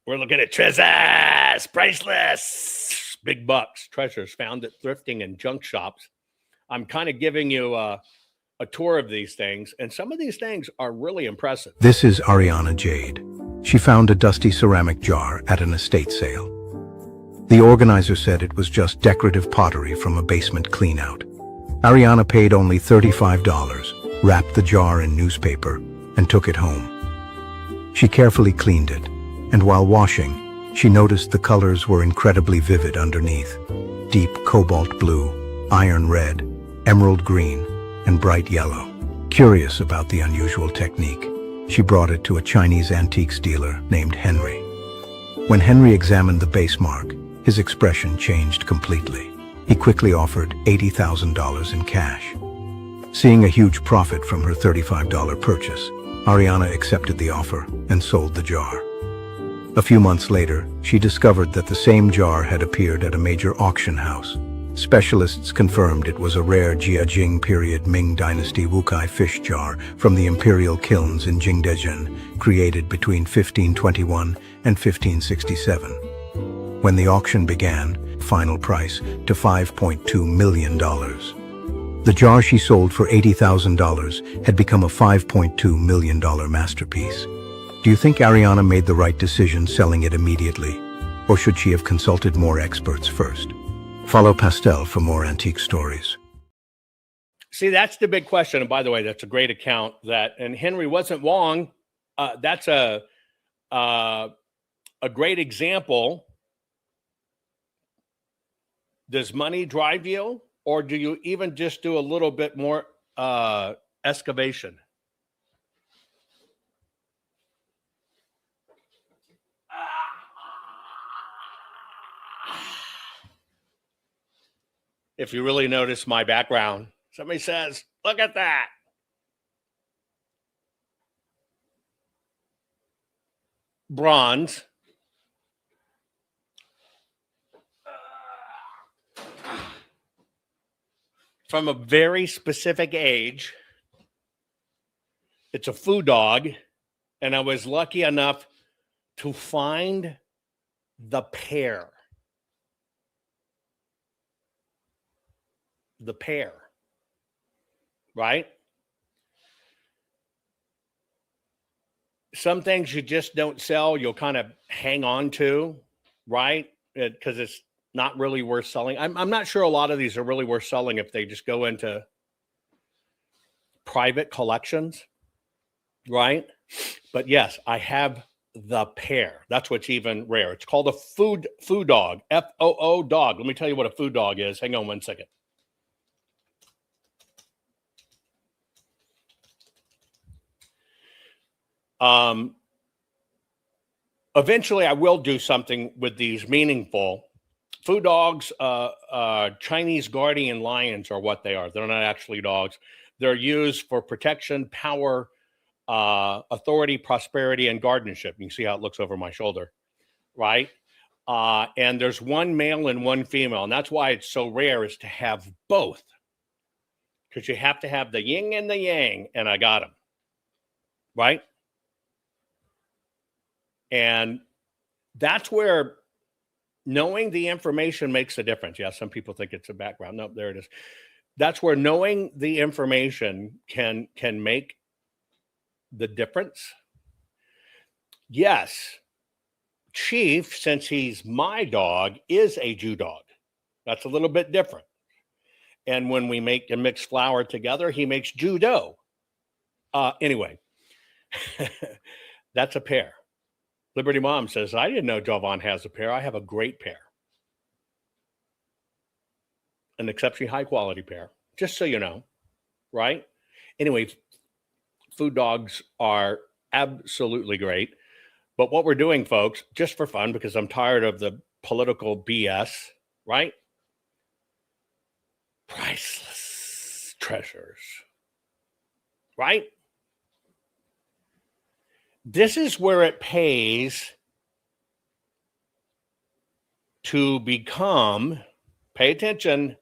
we're looking at treasures, priceless, big bucks, treasures found at thrifting and junk shops. I'm kind of giving you a tour of these things, and some of these things are really impressive. This is Ariana Jade. She found a dusty ceramic jar at an estate sale. The organizer said it was just decorative pottery from a basement cleanout. Ariana paid only $35, wrapped the jar in newspaper, and took it home. She carefully cleaned it, and while washing, she noticed the colors were incredibly vivid underneath. Deep cobalt blue, iron red, emerald green, and bright yellow. Curious about the unusual technique, she brought it to a Chinese antiques dealer named Henry. When Henry examined the base mark, his expression changed completely. He quickly offered $80,000 in cash. Seeing a huge profit from her $35 purchase, Ariana accepted the offer and sold the jar. A few months later, she discovered that the same jar had appeared at a major auction house. Specialists confirmed it was a rare Jiajing period Ming Dynasty Wukai fish jar from the imperial kilns in Jingdezhen, created between 1521 and 1567. When the auction began, final price to $5.2 million. The jar she sold for $80,000 had become a $5.2 million masterpiece. Do you think Ariana made the right decision selling it immediately? Or should she have consulted more experts first? Follow Pastel for more antique stories. See, that's the big question. And by the way, that's a great account. And Henry wasn't wrong. That's a great example. Does money drive you? Or do you even just do a little bit more excavation? If you really notice my background, somebody says, look at that. Bronze. From a very specific age. It's a food dog. And I was lucky enough to find the pair. The pair. Right? Some things you just don't sell, you'll kind of hang on to, right? Because it's not really worth selling. I'm not sure a lot of these are really worth selling if they just go into private collections, right? But yes, I have the pair. That's what's even rare. It's called a food dog, FOO dog. Let me tell you what a food dog is. Hang on one second. Eventually I will do something with these meaningful. Food dogs, Chinese guardian lions are what they are. They're not actually dogs. They're used for protection, power, authority, prosperity, and guardianship. You can see how it looks over my shoulder, right? And there's one male and one female, and that's why it's so rare is to have both. Because you have to have the yin and the yang, and I got them, right? And that's where knowing the information makes a difference. Yeah, some people think it's a background. No, there it is. That's where knowing the information can make the difference? Yes, Chief, since he's my dog, is a Jew dog. That's a little bit different. And when we make a mixed flour together, he makes Jew dough. Anyway, that's a pair. Liberty Mom says, I didn't know Jovan has a pair. I have a great pair. An exceptionally high quality pair, just so you know, right? Anyway, food dogs are absolutely great. But what we're doing, folks, just for fun, because I'm tired of the political BS, right? Priceless treasures, right? This is where it pays to become, pay attention,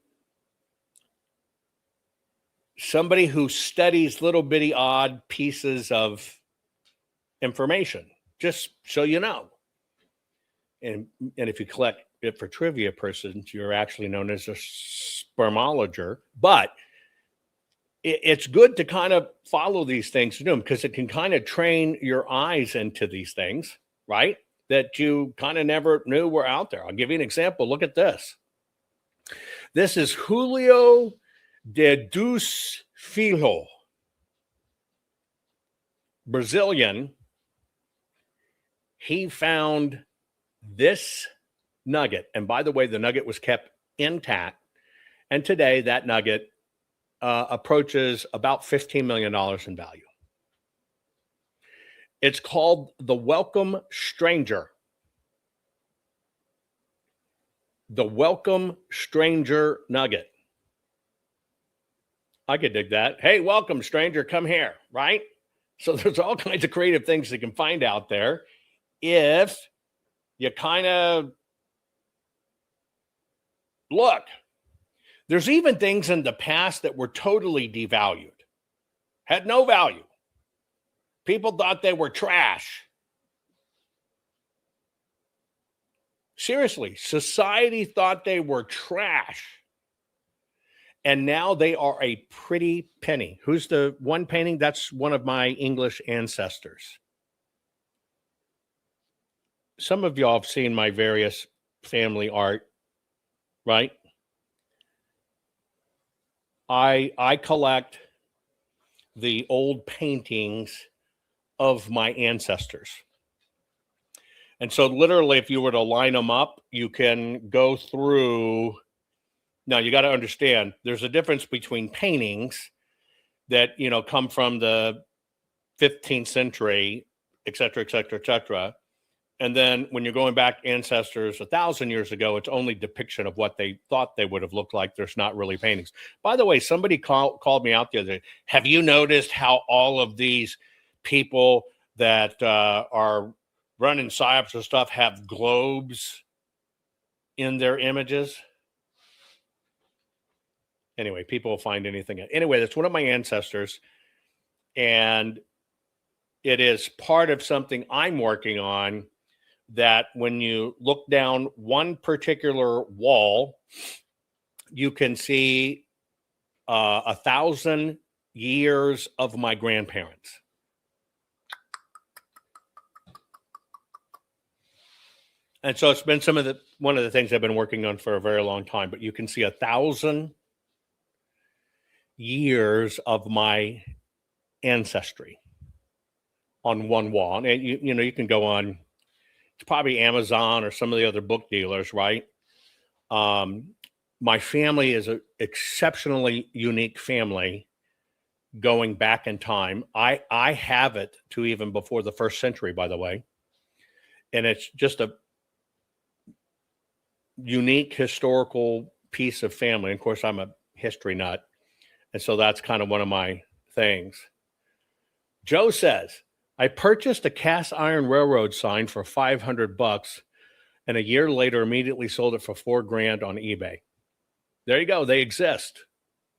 somebody who studies little bitty odd pieces of information, just so you know. And if you collect it for trivia persons, you're actually known as a spermologer. But it's good to kind of follow these things to do them, because it can kind of train your eyes into these things, right? That you kind of never knew were out there. I'll give you an example. Look at this. This is Julio de Dos Filho, Brazilian. He found this nugget. And by the way, the nugget was kept intact. And today that nugget approaches about $15 million in value. It's called the Welcome Stranger. The Welcome Stranger nugget. I could dig that. Hey, welcome, stranger, come here, right? So there's all kinds of creative things you can find out there if you kind of look. There's even things in the past that were totally devalued, had no value. People thought they were trash. Seriously, society thought they were trash. And now they are a pretty penny. Who's the one painting? That's one of my English ancestors. Some of y'all have seen my various family art, right? I collect the old paintings of my ancestors. And so literally, if you were to line them up, you can go through. Now, you got to understand, there's a difference between paintings that, come from the 15th century, et cetera, et cetera, et cetera. And then when you're going back ancestors 1,000 years ago, it's only depiction of what they thought they would have looked like. There's not really paintings. By the way, somebody called me out the other day. Have you noticed how all of these people that are running psyops and stuff have globes in their images? Anyway, people will find anything. Anyway, that's one of my ancestors. And it is part of something I'm working on, that when you look down one particular wall, you can see 1,000 years of my grandparents. And so it's been one of the things I've been working on for a very long time. But you can see 1,000 years of my ancestry on one wall. And you can go on, it's probably Amazon or some of the other book dealers, right? My family is an exceptionally unique family going back in time. I have it to even before the 1st century, by the way. And it's just a unique historical piece of family. Of course, I'm a history nut. And so that's kind of one of my things. Joe says, I purchased a cast iron railroad sign for $500, and a year later immediately sold it for $4,000 on eBay. There you go. They exist.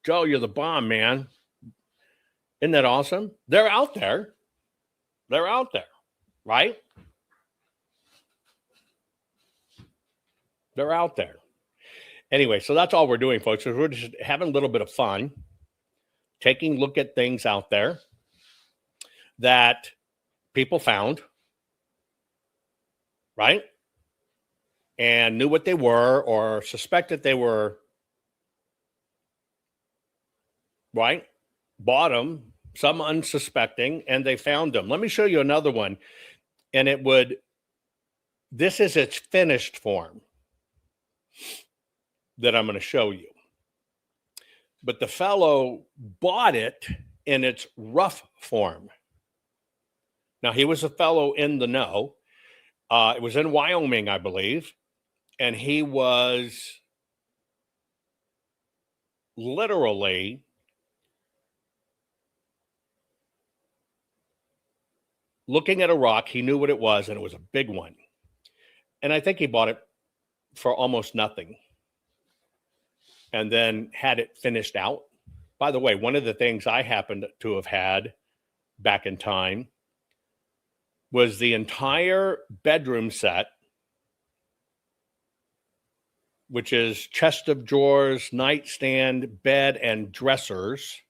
Joe, you're the bomb, man. Isn't that awesome? They're out there. They're out there, right? They're out there. Anyway, so that's all we're doing, folks. We're just having a little bit of fun, taking a look at things out there that people found, right? And knew what they were or suspected they were, right? Bought them, some unsuspecting, and they found them. Let me show you another one. And this is its finished form that I'm going to show you. But the fellow bought it in its rough form. Now, he was a fellow in the know. It was in Wyoming, I believe. And he was literally looking at a rock. He knew what it was, and it was a big one. And I think he bought it for almost nothing and then had it finished out. By the way, one of the things I happened to have had back in time was the entire bedroom set, which is chest of drawers, nightstand, bed, and dressers,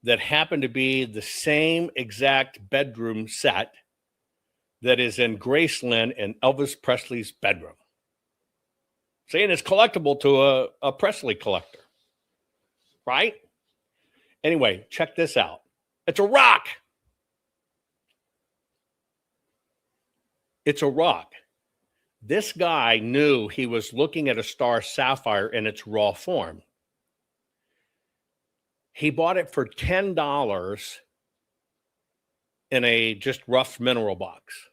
that happen to be the same exact bedroom set that is in Graceland and Elvis Presley's bedroom. See, and it's collectible to a Presley collector, right? Anyway, check this out. It's a rock. It's a rock. This guy knew he was looking at a star sapphire in its raw form. He bought it for $10 in a just rough mineral box.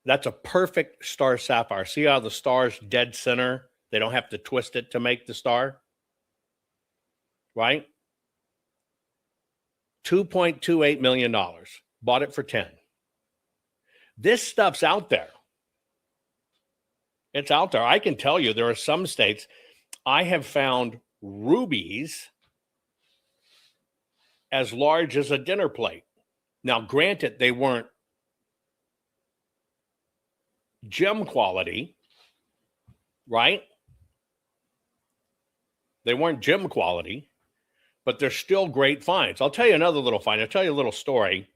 That's a perfect star sapphire. See how the star's dead center? They don't have to twist it to make the star, right? $2.28 million. Bought it for 10. This stuff's out there. It's out there. I can tell you there are some states I have found rubies as large as a dinner plate. Now, granted, they weren't gem quality, right? They weren't gem quality, but they're still great finds. I'll tell you another little find. I'll tell you a little story.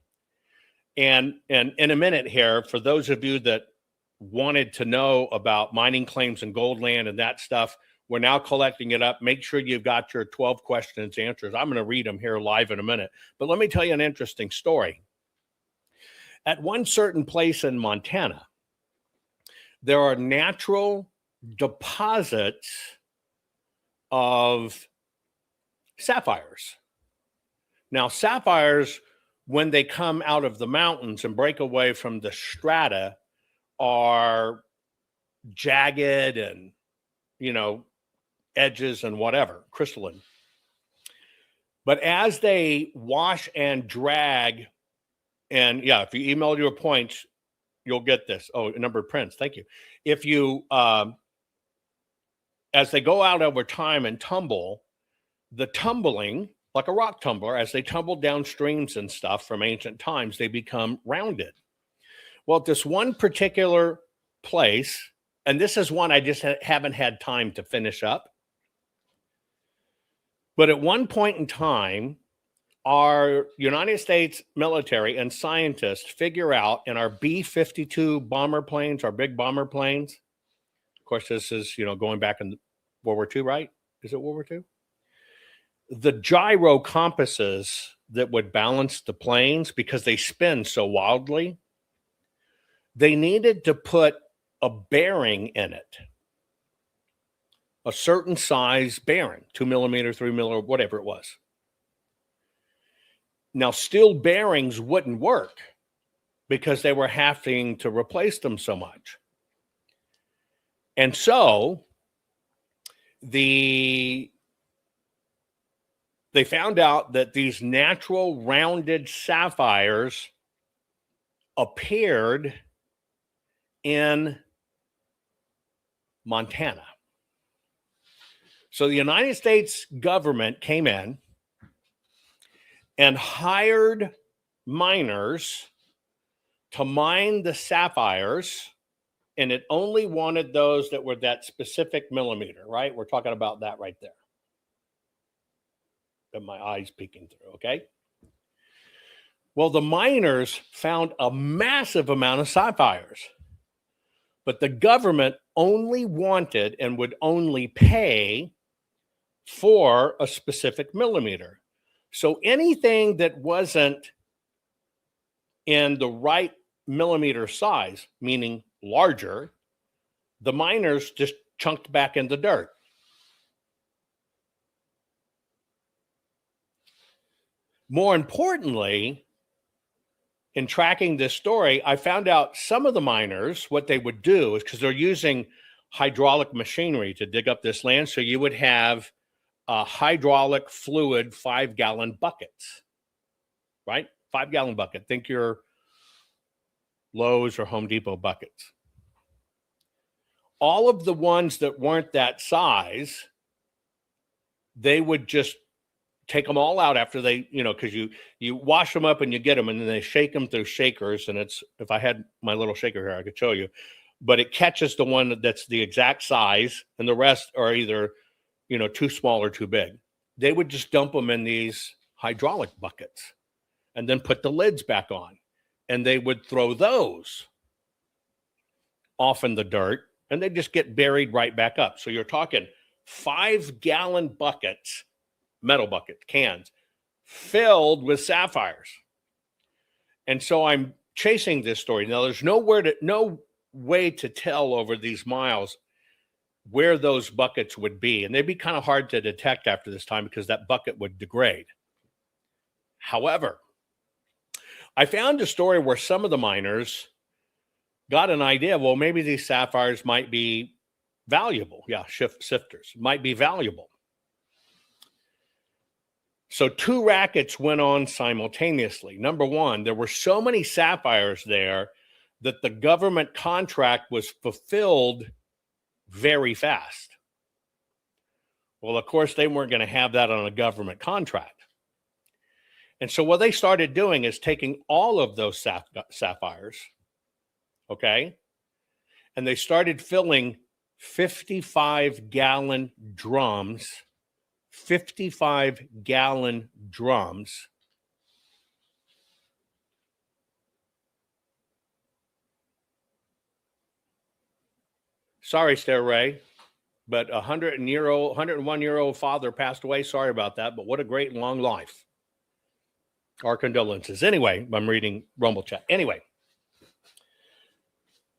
And in a minute here, for those of you that wanted to know about mining claims and gold land and that stuff, we're now collecting it up. Make sure you've got your 12 questions answers. I'm going to read them here live in a minute. But let me tell you an interesting story. At one certain place in Montana, there are natural deposits of sapphires. Now, sapphires, when they come out of the mountains and break away from the strata, are jagged and, edges and whatever, crystalline. But as they wash and drag, and yeah, if you email your points, you'll get this. Oh, a number of prints. Thank you. If you, as they go out over time and tumble, the tumbling, like a rock tumbler, as they tumble down streams and stuff from ancient times, they become rounded. Well, at this one particular place, and this is one I just haven't had time to finish up, but at one point in time, our United States military and scientists figure out in our B-52 bomber planes, our big bomber planes. Of course, this is, going back in World War II, right? Is it World War II? The gyro compasses that would balance the planes, because they spin so wildly, they needed to put a bearing in it. A certain size bearing, 2 millimeter, 3 millimeter, whatever it was. Now, steel bearings wouldn't work because they were having to replace them so much. And so they found out that these natural rounded sapphires appeared in Montana. So the United States government came in and hired miners to mine the sapphires, and it only wanted those that were that specific millimeter, right? We're talking about that right there. that my eye's peeking through, okay? Well, the miners found a massive amount of sapphires, but the government only wanted and would only pay for a specific millimeter. So anything that wasn't in the right millimeter size, meaning larger, the miners just chunked back in the dirt. More importantly, in tracking this story, I found out some of the miners, what they would do is, because they're using hydraulic machinery to dig up this land, so you would have hydraulic fluid 5-gallon buckets, right? 5-gallon bucket. Think your Lowe's or Home Depot buckets. All of the ones that weren't that size, they would just take them all out after they, because you wash them up and you get them, and then they shake them through shakers. And it's, if I had my little shaker here, I could show you, but it catches the one that's the exact size, and the rest are either, too small or too big. They would just dump them in these hydraulic buckets and then put the lids back on, and they would throw those off in the dirt, and they just get buried right back up. So you're talking 5-gallon buckets, metal bucket cans, filled with sapphires. And so I'm chasing this story. Now, there's no way to tell over these miles where those buckets would be. And they'd be kind of hard to detect after this time because that bucket would degrade. However, I found a story where some of the miners got an idea, well, maybe these sapphires might be valuable. Yeah, sifters might be valuable. So 2 rackets went on simultaneously. Number one, there were so many sapphires there that the government contract was fulfilled very fast. Well, of course, they weren't going to have that on a government contract. And so what they started doing is taking all of those sapphires, okay, and they started filling 55-gallon drums, 55-gallon drums. Sorry, Stair Ray, but a 101-year-old father passed away. Sorry about that, but what a great long life. Our condolences. Anyway, I'm reading Rumble Chat. Anyway,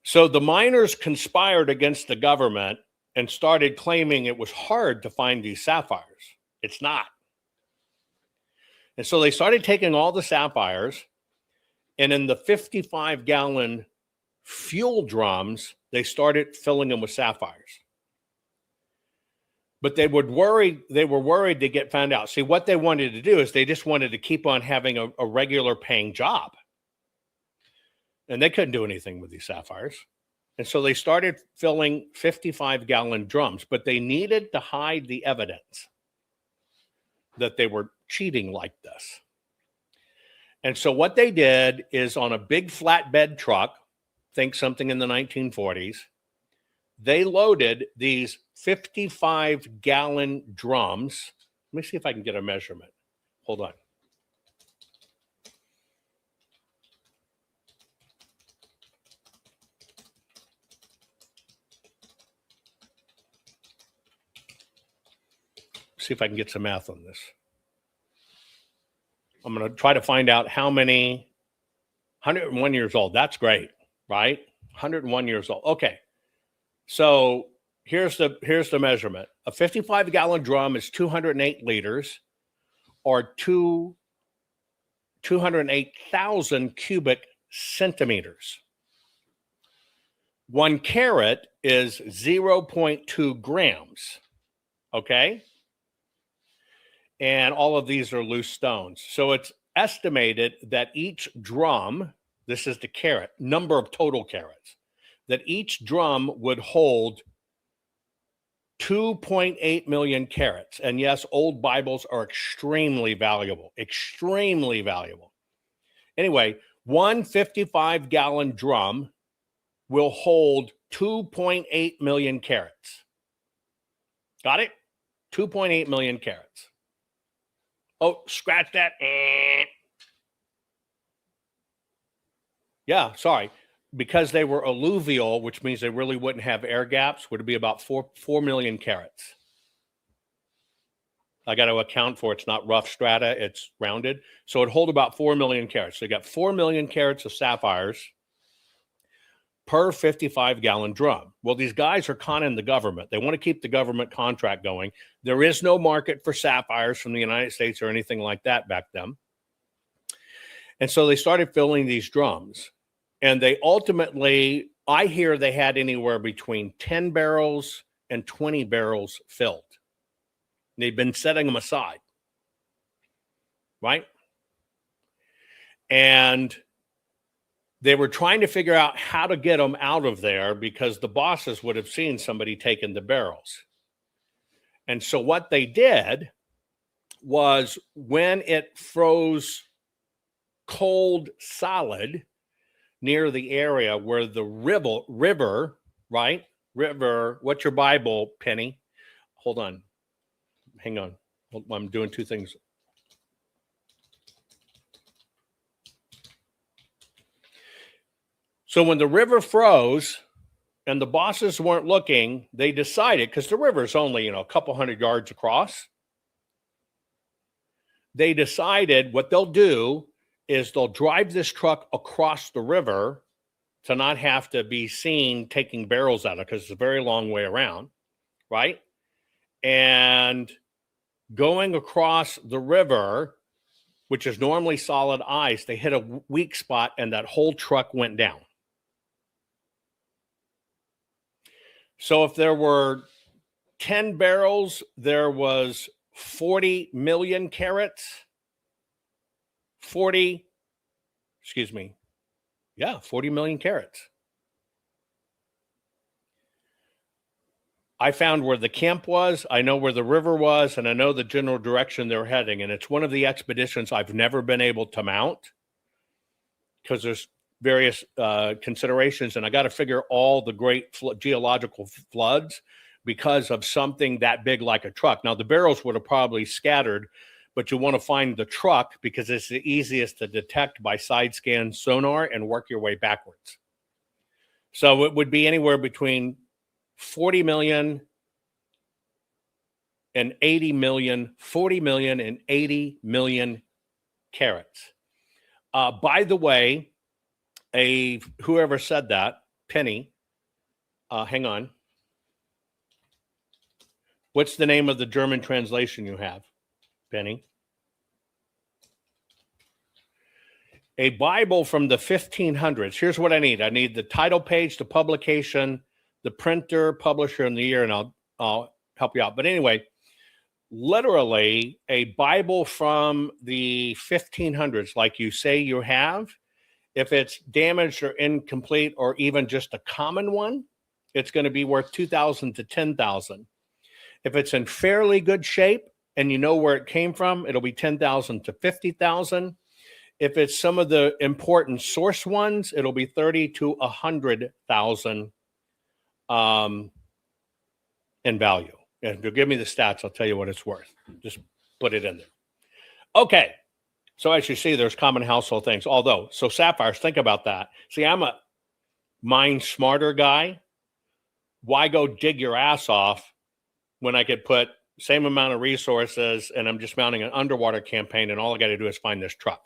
so the miners conspired against the government and started claiming it was hard to find these sapphires. It's not. And so they started taking all the sapphires, and in the 55-gallon fuel drums, they started filling them with sapphires. But they were worried to get found out. See, what they wanted to do is they just wanted to keep on having a regular paying job. And they couldn't do anything with these sapphires. And so they started filling 55-gallon drums, but they needed to hide the evidence that they were cheating like this. And so what they did is, on a big flatbed truck, think something in the 1940s, they loaded these 55-gallon drums. Let me see if I can get a measurement. Hold on. See if I can get some math on this. I'm going to try to find out how many. 101 years old. That's great, right? 101 years old. Okay. So here's the measurement. A 55-gallon drum is 208 liters, or 208,000 cubic centimeters. 1 carat is 0.2 grams. Okay? And all of these are loose stones. So it's estimated that each drum, this is the carat, number of total carats, that each drum would hold 2.8 million carats. And yes, old Bibles are extremely valuable, extremely valuable. Anyway, 1 55-gallon drum will hold 2.8 million carats. Got it? 2.8 million carats. Oh, scratch that. Yeah, sorry. Because they were alluvial, which means they really wouldn't have air gaps, would be about 4 million carats. I got to account for it's not rough strata, it's rounded. So it'd hold about 4 million carats. So you got 4 million carats of sapphires per 55-gallon drum. Well, these guys are conning the government. They want to keep the government contract going. There is no market for sapphires from the United States or anything like that back then. And so they started filling these drums. And they ultimately, I hear they had anywhere between 10 barrels and 20 barrels filled. They've been setting them aside, right? And they were trying to figure out how to get them out of there because the bosses would have seen somebody taking the barrels. And so what they did was when it froze cold solid near the area where the river, right? River, what's your Bible, Penny? Hold on. Hang on. I'm doing two things. So when the river froze and the bosses weren't looking, they decided, because the river is only, a couple hundred yards across, they decided what they'll do is they'll drive this truck across the river to not have to be seen taking barrels out of it because it's a very long way around, right? And going across the river, which is normally solid ice, they hit a weak spot and that whole truck went down. So if there were 10 barrels, there was 40 million carats. 40 million carats. I found where the camp was, I know where the river was, and I know the general direction they're heading. And it's one of the expeditions I've never been able to mount because there's various considerations, and I got to figure all the great geological floods because of something that big like a truck. Now, the barrels would have probably scattered, but you want to find the truck because it's the easiest to detect by side scan sonar and work your way backwards. So it would be anywhere between 40 million and 80 million, 40 million and 80 million carats. By the way, whoever said that, Penny, hang on. What's the name of the German translation you have, Penny? A Bible from the 1500s. Here's what I need. I need the title page, the publication, the printer, publisher, and the year, and I'll help you out. But anyway, literally a Bible from the 1500s, like you say you have, if it's damaged or incomplete or even just a common one, it's going to be worth $2,000 to $10,000. If it's in fairly good shape and you know where it came from, it'll be $10,000 to $50,000. If it's some of the important source ones, it'll be $30,000 to $100,000 in value. And if you'll give me the stats, I'll tell you what it's worth. Just put it in there. Okay. So as you see, there's common household things. So sapphires, think about that. See, I'm a mind smarter guy. Why go dig your ass off when I could put same amount of resources and I'm just mounting an underwater campaign and all I got to do is find this truck.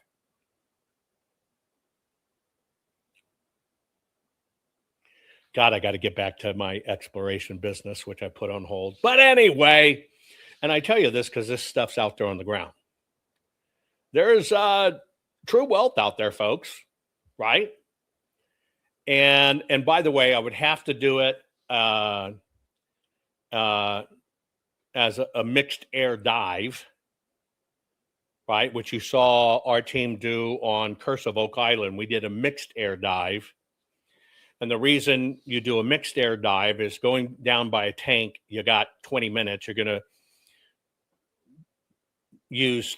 God, I got to get back to my exploration business, which I put on hold. But anyway, and I tell you this because this stuff's out there on the ground. There's true wealth out there, folks, right? And by the way, I would have to do it as a mixed air dive, right? Which you saw our team do on Curse of Oak Island. We did a mixed air dive. And the reason you do a mixed air dive is going down by a tank, you got 20 minutes. You're going to use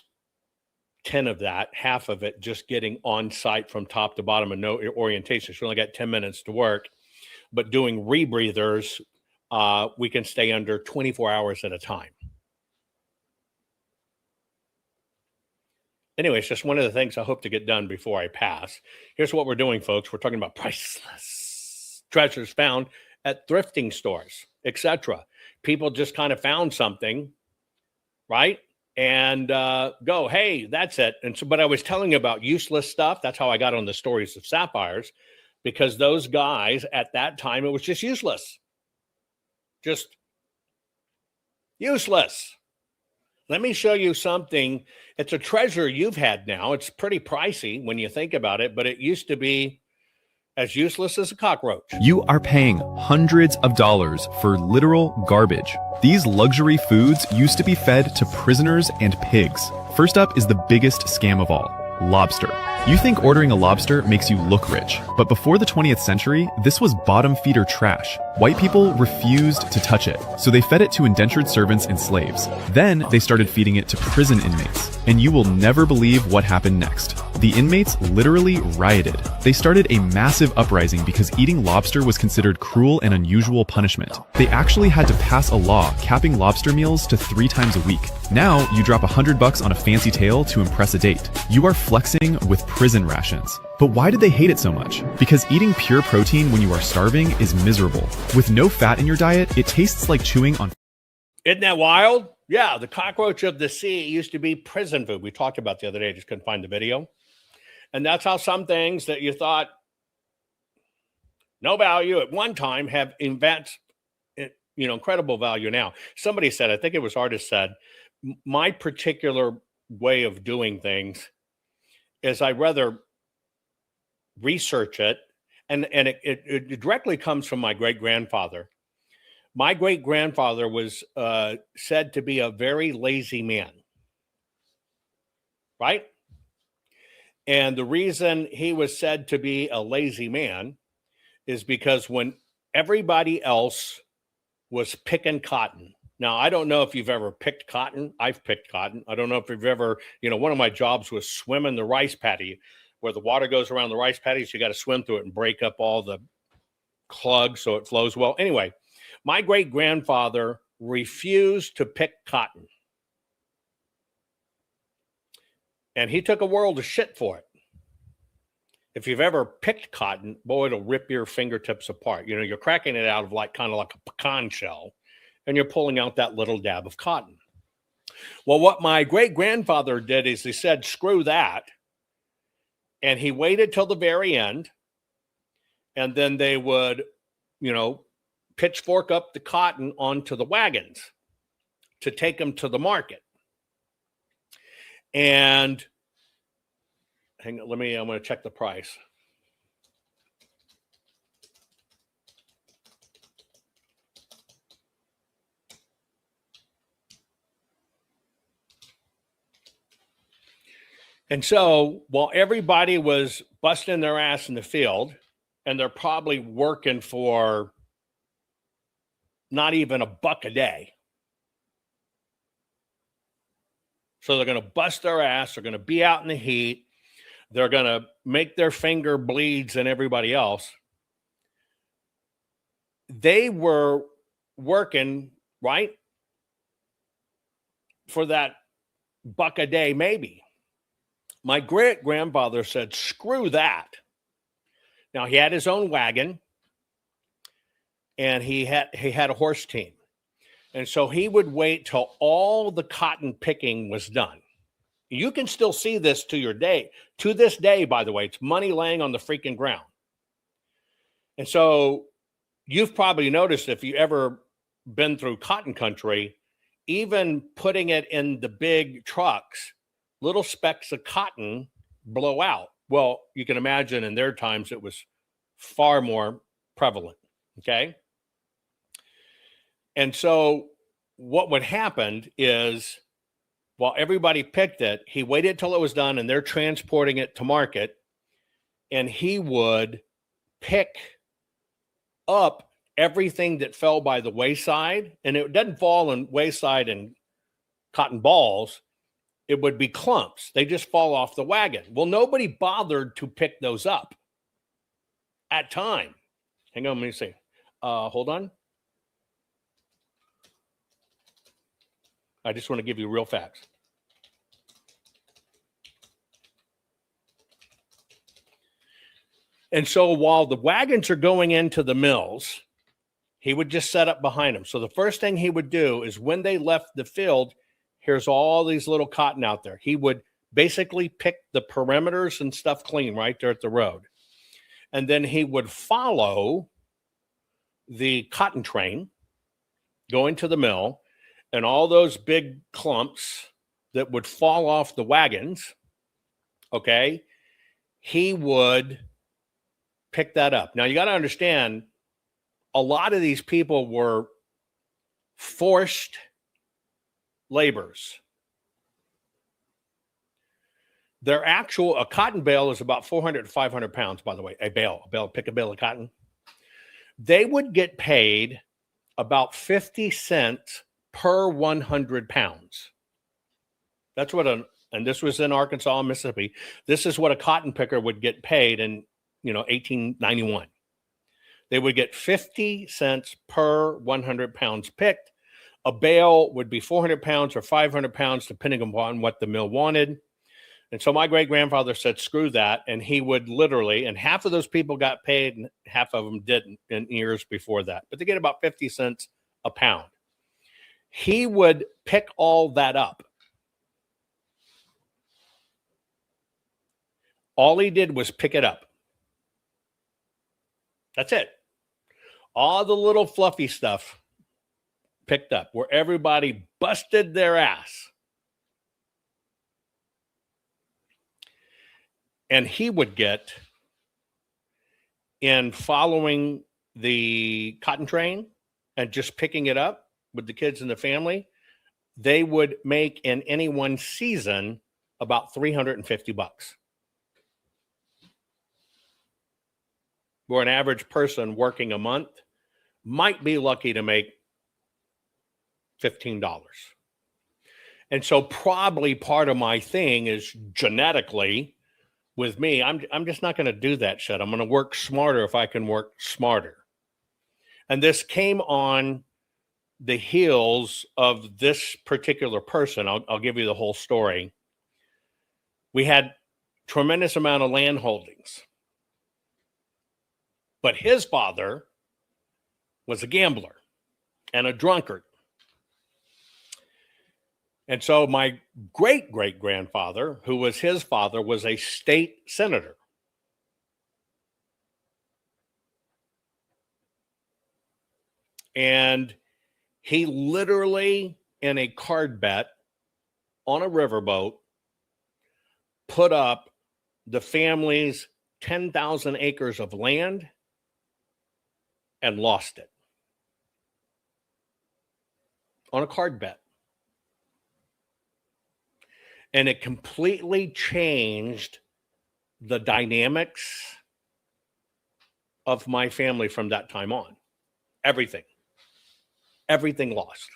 10 of that, half of it just getting on site from top to bottom and no orientation. So you only got 10 minutes to work. But doing rebreathers, we can stay under 24 hours at a time. Anyway, it's just one of the things I hope to get done before I pass. Here's what we're doing, folks. We're talking about priceless treasures found at thrifting stores, etc. People just kind of found something, right? And go, hey, that's it. And so, but I was telling you about useless stuff. That's how I got on the stories of sapphires, because those guys at that time, it was just useless. Just useless. Let me show you something. It's a treasure you've had now. It's pretty pricey when you think about it, but it used to be as useless as a cockroach. You are paying hundreds of dollars for literal garbage. These luxury foods used to be fed to prisoners and pigs. First up is the biggest scam of all, lobster. You think ordering a lobster makes you look rich, but before the 20th century, this was bottom feeder trash. White people refused to touch it, so they fed it to indentured servants and slaves. Then they started feeding it to prison inmates, and you will never believe what happened next. The inmates literally rioted. They started a massive uprising because eating lobster was considered cruel and unusual punishment. They actually had to pass a law capping lobster meals to 3 times a week. Now, you drop $100 on a fancy tale to impress a date. You are flexing with prison rations. But why did they hate it so much? Because eating pure protein when you are starving is miserable. With no fat in your diet, it tastes like chewing on... Isn't that wild? Yeah, the cockroach of the sea used to be prison food. We talked about the other day, just couldn't find the video. And that's how some things that you thought no value at one time have incredible value now. Somebody said, I think it was artist said, my particular way of doing things is I rather research it, and it directly comes from my great-grandfather. My great-grandfather was said to be a very lazy man, right? And the reason he was said to be a lazy man is because when everybody else was picking cotton. Now, I don't know if you've ever picked cotton. I've picked cotton. I don't know if you've ever, one of my jobs was swimming the rice paddy, where the water goes around the rice paddies. You got to swim through it and break up all the clugs so it flows well. Anyway, my great-grandfather refused to pick cotton. And he took a world of shit for it. If you've ever picked cotton, boy, it'll rip your fingertips apart. You're cracking it out of kind of like a pecan shell, and you're pulling out that little dab of cotton. Well, what my great-grandfather did is he said, screw that. And he waited till the very end, and then they would, pitchfork up the cotton onto the wagons to take them to the market. And hang on, I'm going to check the price. And so while everybody was busting their ass in the field, and they're probably working for not even $1 a day. So they're going to bust their ass. They're going to be out in the heat. They're going to make their finger bleeds and everybody else. They were working, right, for that $1 a day, maybe. My great-grandfather said, screw that. Now, he had his own wagon, and he had a horse team. And so he would wait till all the cotton picking was done. You can still see this to this day, by the way. It's money laying on the freaking ground. And so you've probably noticed, if you ever been through cotton country, even putting it in the big trucks, little specks of cotton blow out. Well, you can imagine in their times it was far more prevalent, okay? And so what would happen is, while everybody picked it, he waited till it was done, and they're transporting it to market, and he would pick up everything that fell by the wayside, and it doesn't fall in wayside and cotton balls. It would be clumps. They just fall off the wagon. Well, nobody bothered to pick those up at time. Hang on, let me see. Hold on. I just want to give you real facts. And so while the wagons are going into the mills, he would just set up behind them. So the first thing he would do is when they left the field, here's all these little cotton out there. He would basically pick the perimeters and stuff clean right there at the road. And then he would follow the cotton train going to the mill, and all those big clumps that would fall off the wagons, okay, he would pick that up. Now, you got to understand, a lot of these people were forced laborers. A cotton bale is about 400 to 500 pounds, by the way. Pick a bale of cotton. They would get paid about 50 cents per 100 pounds. That's what and this was in Arkansas and Mississippi. This is what a cotton picker would get paid in, 1891. They would get 50 cents per 100 pounds picked. A bale would be 400 pounds or 500 pounds, depending upon what the mill wanted. And so my great-grandfather said, screw that. And he would literally, and half of those people got paid and half of them didn't in years before that. But they get about 50 cents a pound. He would pick all that up. All he did was pick it up. That's it. All the little fluffy stuff picked up, where everybody busted their ass. And he would get, in following the cotton train and just picking it up with the kids and the family, they would make in any one season about $350. Where an average person working a month might be lucky to make $15. And so probably part of my thing is genetically, with me, I'm just not going to do that shit. I'm going to work smarter if I can work smarter. And this came on the heels of this particular person. I'll give you the whole story. We had tremendous amount of land holdings. But his father was a gambler and a drunkard. And so my great-great-grandfather, who was his father, was a state senator. And he literally, in a card bet on a riverboat, put up the family's 10,000 acres of land and lost it on a card bet. And it completely changed the dynamics of my family from that time on. Everything lost.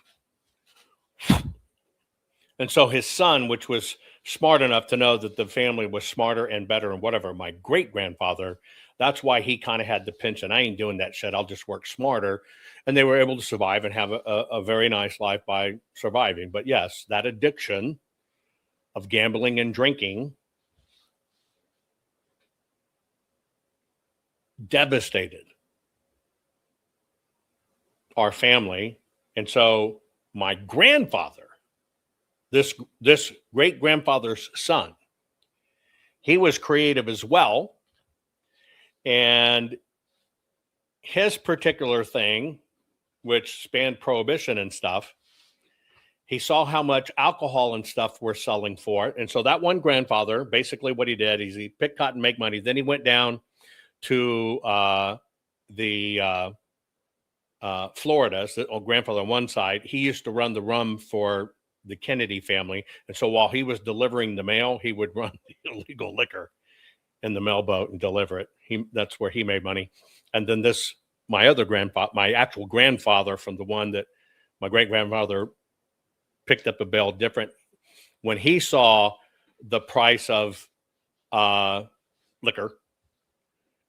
And so his son, which was smart enough to know that the family was smarter and better and whatever, my great-grandfather, that's why he kind of had the pension. I ain't doing that shit. I'll just work smarter. And they were able to survive and have a very nice life by surviving. But yes, that addiction of gambling and drinking devastated our family. And so my grandfather, this great-grandfather's son, he was creative as well. And his particular thing, which spanned prohibition and stuff, he saw how much alcohol and stuff were selling for it. And so that one grandfather, basically what he did is he picked cotton, make money. Then he went down to the Florida, so grandfather on one side. He used to run the rum for the Kennedy family. And so while he was delivering the mail, he would run the illegal liquor in the mail boat and deliver it. That's where he made money. And then my actual grandfather from the one that my great-grandfather picked up a bale different. When he saw the price of liquor,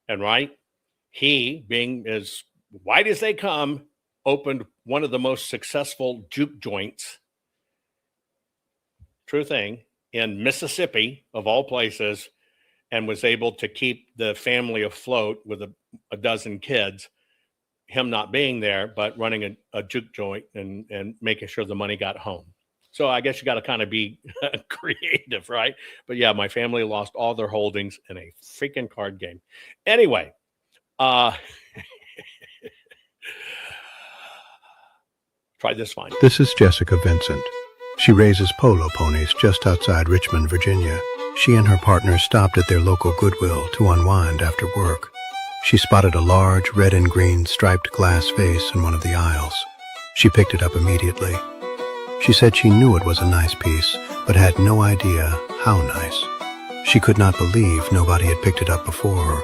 and right, he, being as white as they come, opened one of the most successful juke joints, true thing, in Mississippi, of all places. and was able to keep the family afloat with a dozen kids, him not being there, but running a juke joint and making sure the money got home. So I guess you got to kind of be creative, right? But yeah, my family lost all their holdings in a freaking card game. Anyway, try this find. This is Jessica Vincent. She raises polo ponies just outside Richmond, Virginia. She and her partner stopped at their local Goodwill to unwind after work. She spotted a large red and green striped glass vase in one of the aisles. She picked it up immediately. She said she knew it was a nice piece, but had no idea how nice. She could not believe nobody had picked it up before her.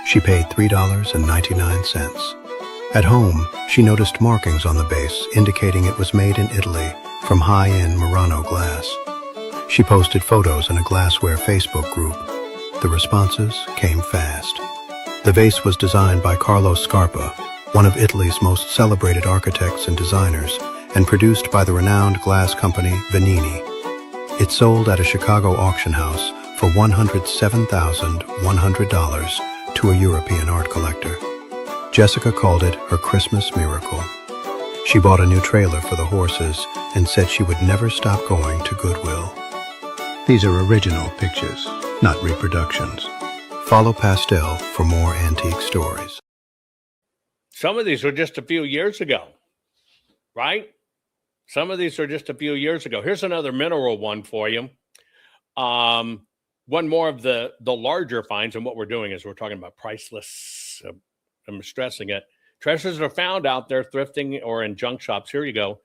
She paid $3.99. At home, she noticed markings on the base indicating it was made in Italy from high-end Murano glass. She posted photos in a glassware Facebook group. The responses came fast. The vase was designed by Carlo Scarpa, one of Italy's most celebrated architects and designers, and produced by the renowned glass company Vanini. It sold at a Chicago auction house for $107,100 to a European art collector. Jessica called it her Christmas miracle. She bought a new trailer for the horses and said she would never stop going to Goodwill. These are original pictures, not reproductions. Follow Pastel for more antique stories. Some of these were just a few years ago, right? Some of these are just a few years ago. Here's another mineral one for you. One more of the larger finds, and what we're doing is we're talking about priceless. I'm stressing it. Treasures are found out there thrifting or in junk shops. Here you go.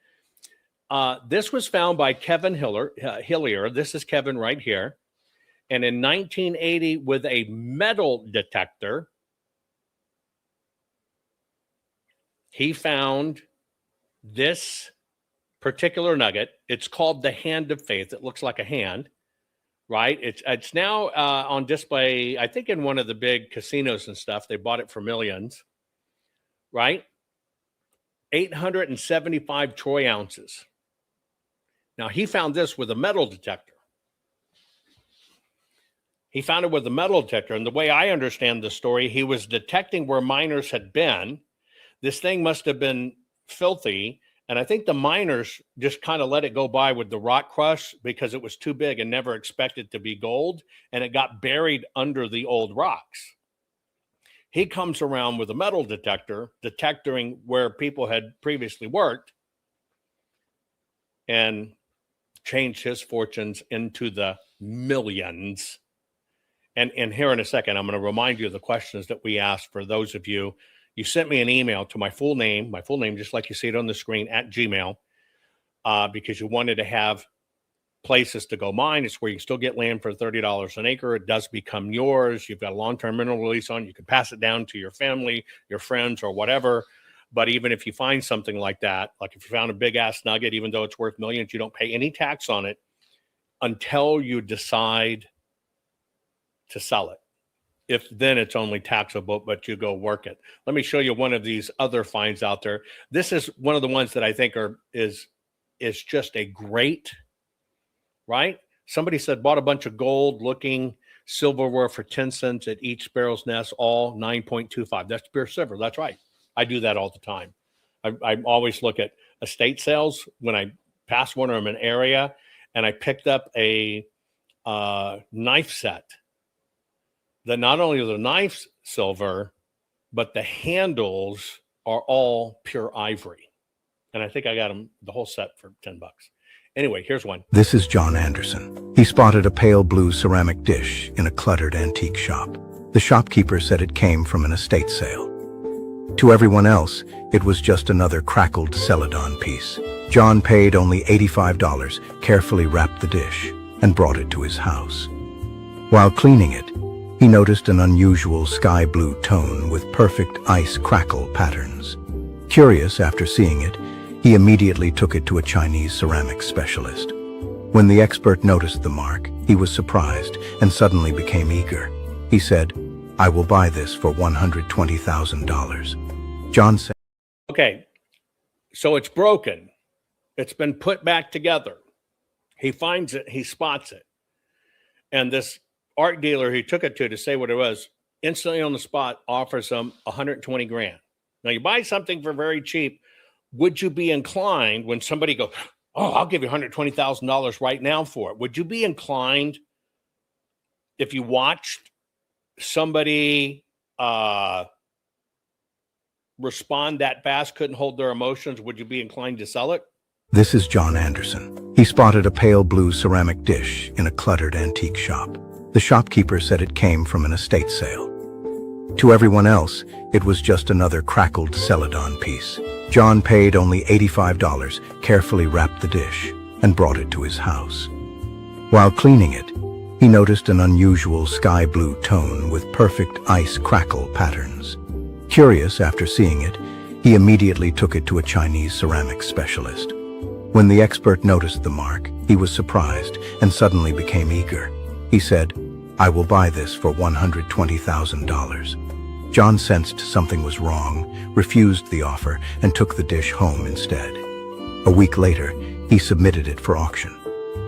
This was found by Kevin Hillier. This is Kevin right here. And in 1980, with a metal detector, he found this particular nugget. It's called the Hand of Faith. It looks like a hand, right? It's now on display, I think, in one of the big casinos and stuff. They bought it for millions, right? 875 troy ounces. Now, he found this with a metal detector. He found it with a metal detector. And the way I understand the story, he was detecting where miners had been. This thing must have been filthy. And I think the miners just kind of let it go by with the rock crush because it was too big and never expected to be gold. And it got buried under the old rocks. He comes around with a metal detector, detecting where people had previously worked, and changed his fortunes into the millions. And here in a second, I'm going to remind you of the questions that we asked for those of you. You sent me an email to my full name, just like you see it on the screen, at Gmail, because you wanted to have places to go mine. It's where you still get land for $30 an acre. It does become yours. You've got a long-term mineral release on it. You can pass it down to your family, your friends, or whatever. But even if you find something like that, like if you found a big-ass nugget, even though it's worth millions, you don't pay any tax on it until you decide to sell it. If then it's only taxable, but you go work it. Let me show you one of these other finds out there. This is one of the ones that I think is just a great, right? Somebody said bought a bunch of gold looking silverware for 10 cents at each sparrow's nest, all 9.25. That's pure silver. That's right. I do that all the time. I always look at estate sales when I pass one or I'm in an area, and I picked up a knife set. That not only are the knives silver, but the handles are all pure ivory. And I think I got them, the whole set, for $10. Anyway, here's one. This is John Anderson. He spotted a pale blue ceramic dish in a cluttered antique shop. The shopkeeper said it came from an estate sale. To everyone else, it was just another crackled celadon piece. John paid only $85, carefully wrapped the dish, and brought it to his house. While cleaning it, he noticed an unusual sky blue tone with perfect ice crackle patterns. Curious after seeing it, he immediately took it to a Chinese ceramics specialist. When the expert noticed the mark, he was surprised and suddenly became eager. He said, "I will buy this for $120,000. John said, Okay, so it's broken. It's been put back together. He finds it, he spots it. And this art dealer he took it to say what it was, instantly on the spot offers him 120 grand. Now you buy something for very cheap. Would you be inclined when somebody goes, oh, I'll give you $120,000 right now for it? Would you be inclined if you watched somebody respond that fast, couldn't hold their emotions, would you be inclined to sell it? This is John Anderson. He spotted a pale blue ceramic dish in a cluttered antique shop. The shopkeeper said it came from an estate sale. To everyone else, it was just another crackled celadon piece. John paid only $85, carefully wrapped the dish, and brought it to his house. While cleaning it, he noticed an unusual sky blue tone with perfect ice crackle patterns. Curious after seeing it, he immediately took it to a Chinese ceramics specialist. When the expert noticed the mark, he was surprised and suddenly became eager. He said, I will buy this for $120,000. John sensed something was wrong, refused the offer, and took the dish home instead. A week later, he submitted it for auction.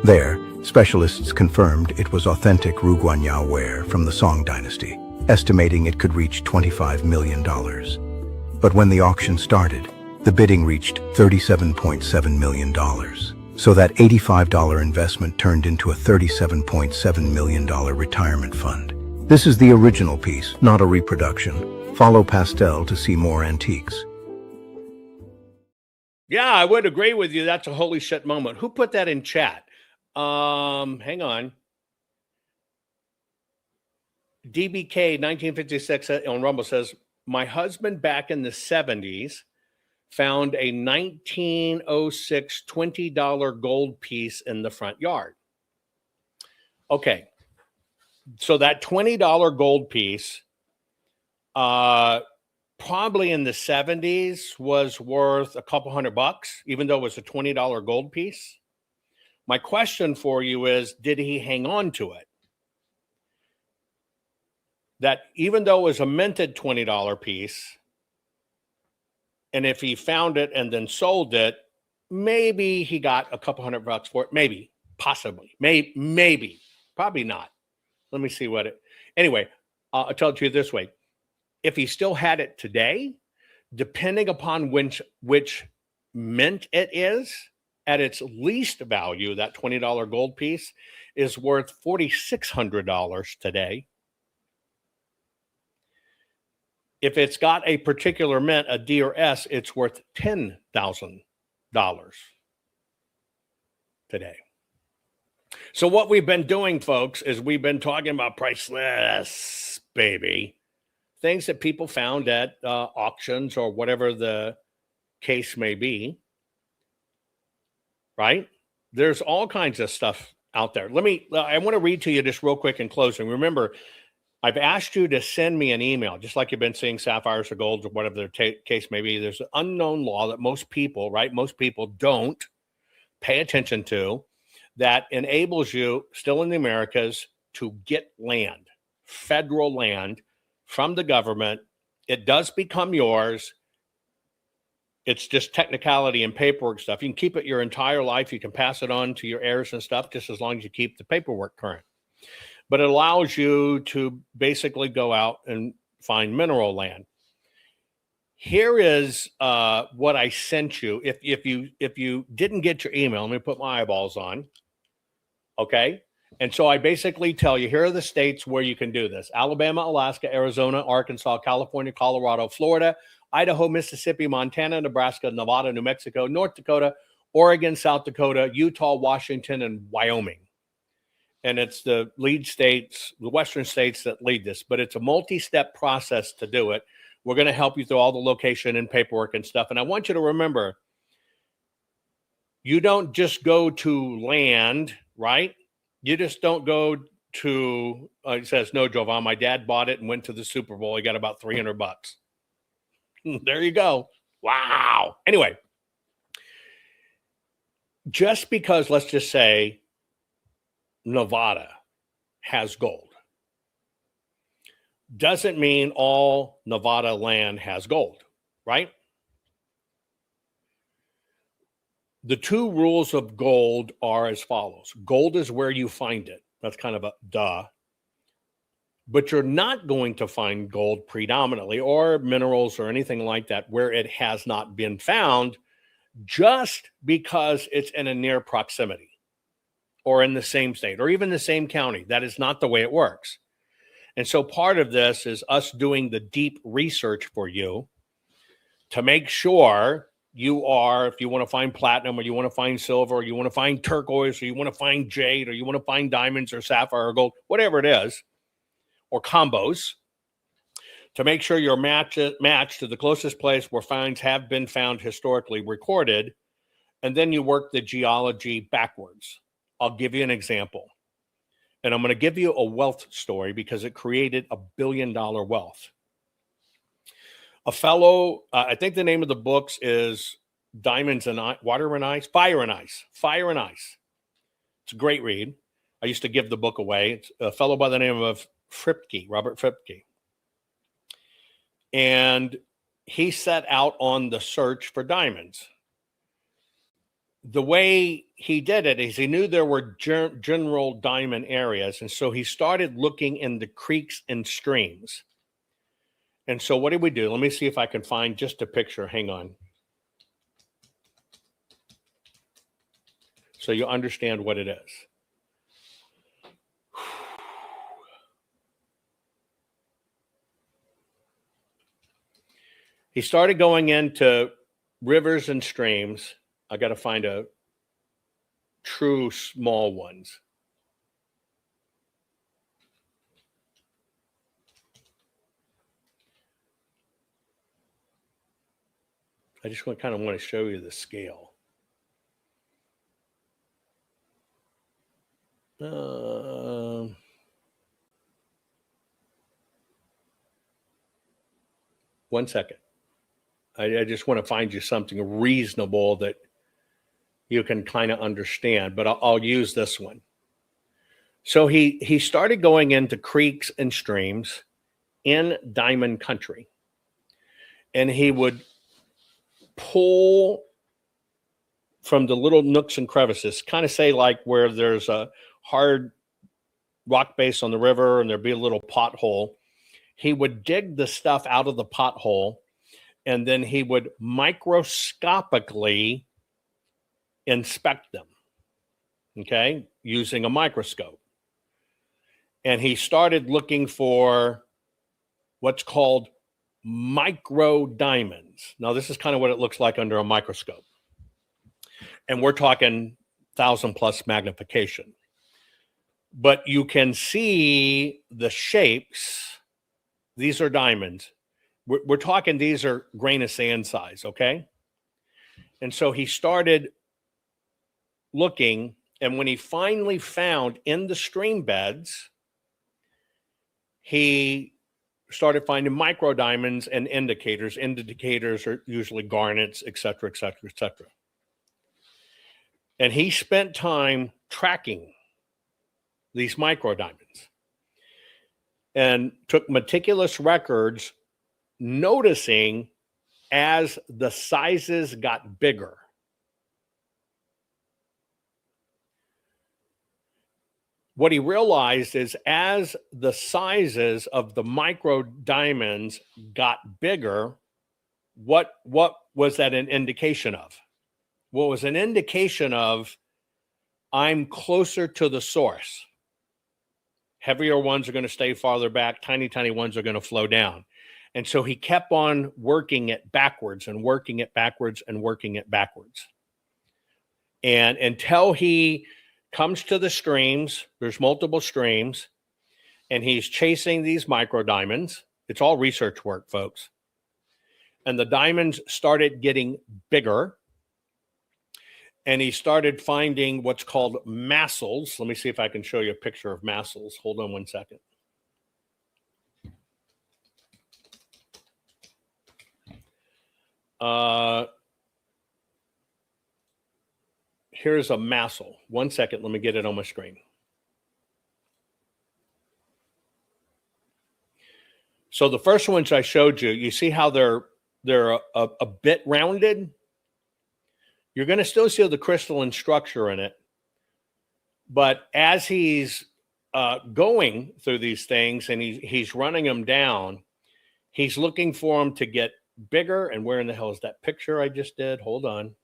There, specialists confirmed it was authentic Ruguanyao ware from the Song dynasty, estimating it could reach $25 million. But when the auction started, the bidding reached $37.7 million. So that $85 investment turned into a $37.7 million retirement fund. This is the original piece, not a reproduction. Follow Pastel to see more antiques. Yeah, I would agree with you. That's a holy shit moment. Who put that in chat? Hang on. DBK 1956 on Rumble says, my husband back in the 70s found a 1906 $20 gold piece in the front yard. Okay. So that $20 gold piece, probably in the 70s was worth a couple $100, even though it was a $20 gold piece. My question for you is, did he hang on to it? That even though it was a minted $20 piece, and if he found it and then sold it, maybe he got a couple $100 for it. Maybe, possibly, maybe, probably not. Let me see what it, anyway, I'll tell it to you this way. If he still had it today, depending upon which mint it is, at its least value, that $20 gold piece is worth $4,600 today. If it's got a particular mint, a D or S, it's worth $10,000 today. So what we've been doing, folks, is we've been talking about priceless, baby. Things that people found at auctions or whatever the case may be. Right? There's all kinds of stuff out there. I want to read to you just real quick in closing. Remember, I've asked you to send me an email, just like you've been seeing sapphires or golds or whatever the case may be. There's an unknown law that most people don't pay attention to that enables you, still in the Americas, to get land, federal land from the government. It does become yours. It's just technicality and paperwork stuff. You can keep it your entire life. You can pass it on to your heirs and stuff, just as long as you keep the paperwork current. But it allows you to basically go out and find mineral land. Here is what I sent you. If you didn't get your email, let me put my eyeballs on. Okay. And so I basically tell you, here are the states where you can do this: Alabama, Alaska, Arizona, Arkansas, California, Colorado, Florida, Idaho, Mississippi, Montana, Nebraska, Nevada, New Mexico, North Dakota, Oregon, South Dakota, Utah, Washington, and Wyoming. And it's the lead states, the western states that lead this, but it's a multi-step process to do it. We're going to help you through all the location and paperwork and stuff. And I want you to remember, you don't just go to land, right? You just don't go to, it says, no, Jovan, my dad bought it and went to the Super Bowl. He got about $300. There you go. Wow. Anyway, just because, let's just say, Nevada has gold doesn't mean all Nevada land has gold, right? The two rules of gold are as follows. Gold is where you find it. That's kind of a duh. But you're not going to find gold predominantly or minerals or anything like that where it has not been found just because it's in a near proximity or in the same state or even the same county. That is not the way it works. And so part of this is us doing the deep research for you to make sure you are, if you want to find platinum or you want to find silver or you want to find turquoise or you want to find jade or you want to find diamonds or sapphire or gold, whatever it is, or combos, to make sure you're matched to the closest place where finds have been found historically recorded, and then you work the geology backwards. I'll give you an example. And I'm going to give you a wealth story because it created $1 billion wealth. A fellow, I think the name of the books is Diamonds and Water and Ice, Fire and Ice. It's a great read. I used to give the book away. It's a fellow by the name of Robert Fripke. And he set out on the search for diamonds. The way he did it is he knew there were general diamond areas. And so he started looking in the creeks and streams. And so what did we do? Let me see if I can find just a picture. Hang on. So you understand what it is. He started going into rivers and streams. I got to find a true small ones. I just kind of want to show you the scale. One second. I just want to find you something reasonable that you can kind of understand, but I'll use this one. So he started going into creeks and streams in diamond country, and he would pull from the little nooks and crevices, kind of say like where there's a hard rock base on the river and there'd be a little pothole. He would dig the stuff out of the pothole, and then he would microscopically inspect them, okay, using a microscope. And he started looking for what's called micro diamonds. Now, this is kind of what it looks like under a microscope. And we're talking 1,000+ magnification. But you can see the shapes. These are diamonds. We're talking these are grain of sand size, okay? And so he started looking, and when he finally found in the stream beds, he started finding micro diamonds and indicators. Indicators are usually garnets, et cetera, et cetera, et cetera. And he spent time tracking these micro diamonds and took meticulous records, noticing as the sizes got bigger. What he realized is as the sizes of the micro diamonds got bigger, what was that an indication of? What was an indication of, I'm closer to the source. Heavier ones are going to stay farther back. Tiny, tiny ones are going to flow down. And so he kept on working it backwards and working it backwards and working it backwards. And until he comes to the streams, there's multiple streams, and he's chasing these micro diamonds. It's all research work, folks. And the diamonds started getting bigger. And he started finding what's called massils. Let me see if I can show you a picture of massils. Hold on one second. Here's a massil. One second, let me get it on my screen. So the first ones I showed you, you see how they're a bit rounded? You're going to still see the crystalline structure in it. But as he's going through these things, and he's running them down. He's looking for them to get bigger. And where in the hell is that picture I just did? Hold on.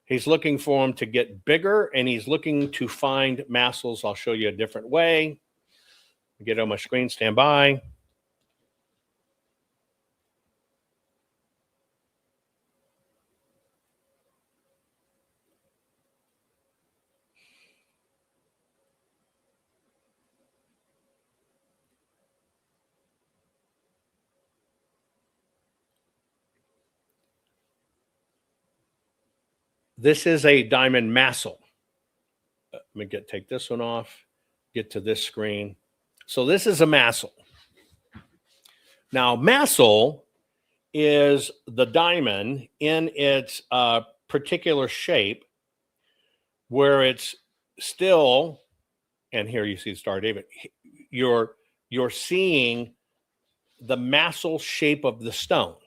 He's looking for them to get bigger, and he's looking to find massils. I'll show you a different way. Get on my screen, stand by. This is a diamond massil. Let me take this one off, get to this screen. So this is a massil. Now, massil is the diamond in its particular shape where it's still, and here you see the Star of David, you're seeing the massil shape of the stone.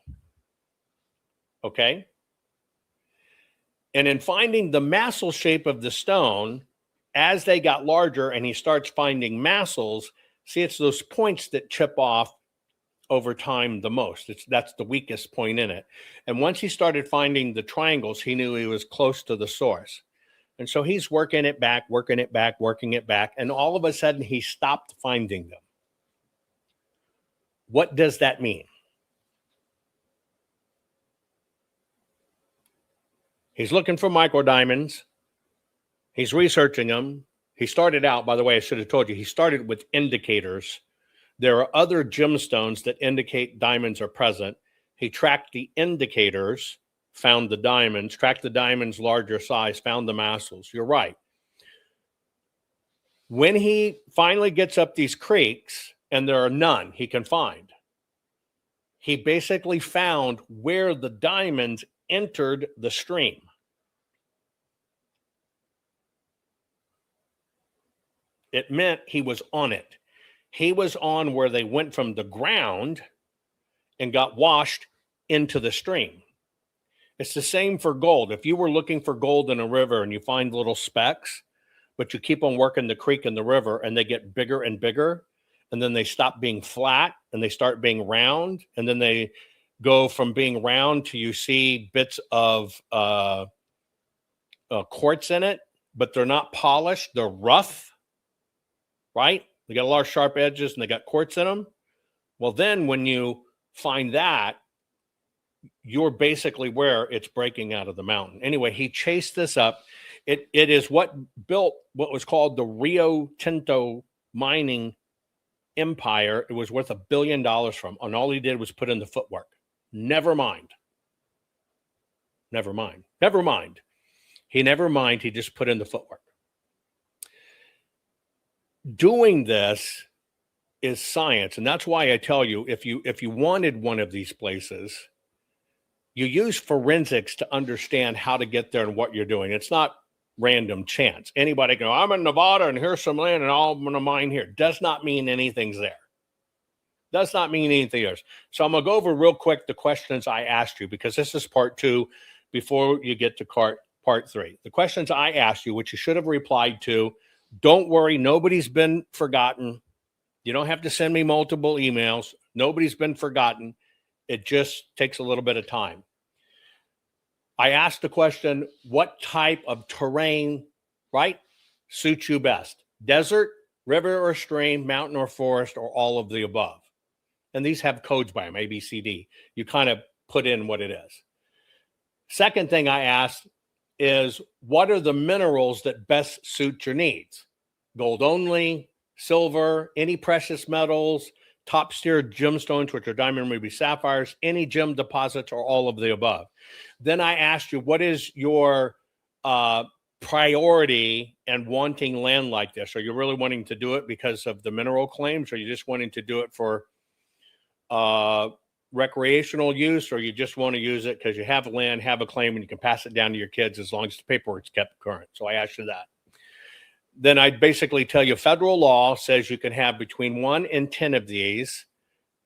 Okay? And in finding the massil shape of the stone, as they got larger and he starts finding massils, see, it's those points that chip off over time the most. That's the weakest point in it. And once he started finding the triangles, he knew he was close to the source. And so he's working it back. And all of a sudden he stopped finding them. What does that mean? He's looking for micro diamonds. He's researching them. He started out, by the way, I should have told you, he started with indicators. There are other gemstones that indicate diamonds are present. He tracked the indicators, found the diamonds, tracked the diamonds larger size, found the massils. You're right. When he finally gets up these creeks, and there are none he can find, he basically found where the diamonds entered the stream. It meant he was on it. He was on where they went from the ground and got washed into the stream. It's the same for gold. If you were looking for gold in a river and you find little specks, but you keep on working the creek and the river and they get bigger and bigger, and then they stop being flat and they start being round, and then they go from being round to you see bits of quartz in it, but they're not polished. They're rough, right? They got a lot of sharp edges and they got quartz in them. Well, then when you find that, you're basically where it's breaking out of the mountain. Anyway, he chased this up. It is what built what was called the Rio Tinto mining empire. It was worth $1 billion from, and all he did was put in the footwork. Never mind. He just put in the footwork. Doing this is science, and that's why I tell you, if you wanted one of these places, you use forensics to understand how to get there and what you're doing. It's not random chance. Anybody can go, I'm in Nevada and here's some land and I'm going to mine here. Does not mean anything's there. Does not mean anything else. So I'm going to go over real quick the questions I asked you, because this is part 2 before you get to part 3. The questions I asked you, which you should have replied to. Don't worry, nobody's been forgotten. You don't have to send me multiple emails. Nobody's been forgotten. It just takes a little bit of time. I asked the question, what type of terrain, right, suits you best? Desert, river or stream, mountain or forest, or all of the above? And these have codes by them, A, B, C, D. You kind of put in what it is. Second thing I asked is, what are the minerals that best suit your needs? Gold only, silver, any precious metals, top-tier gemstones, which are diamond, ruby, sapphires, any gem deposits, or all of the above. Then I asked you, what is your priority and wanting land like this? Are you really wanting to do it because of the mineral claims? Or are you just wanting to do it for recreational use? Or you just want to use it because you have land, have a claim, and you can pass it down to your kids as long as the paperwork's kept current? So I asked you that. Then I'd basically tell you federal law says you can have between 1 and 10 of these,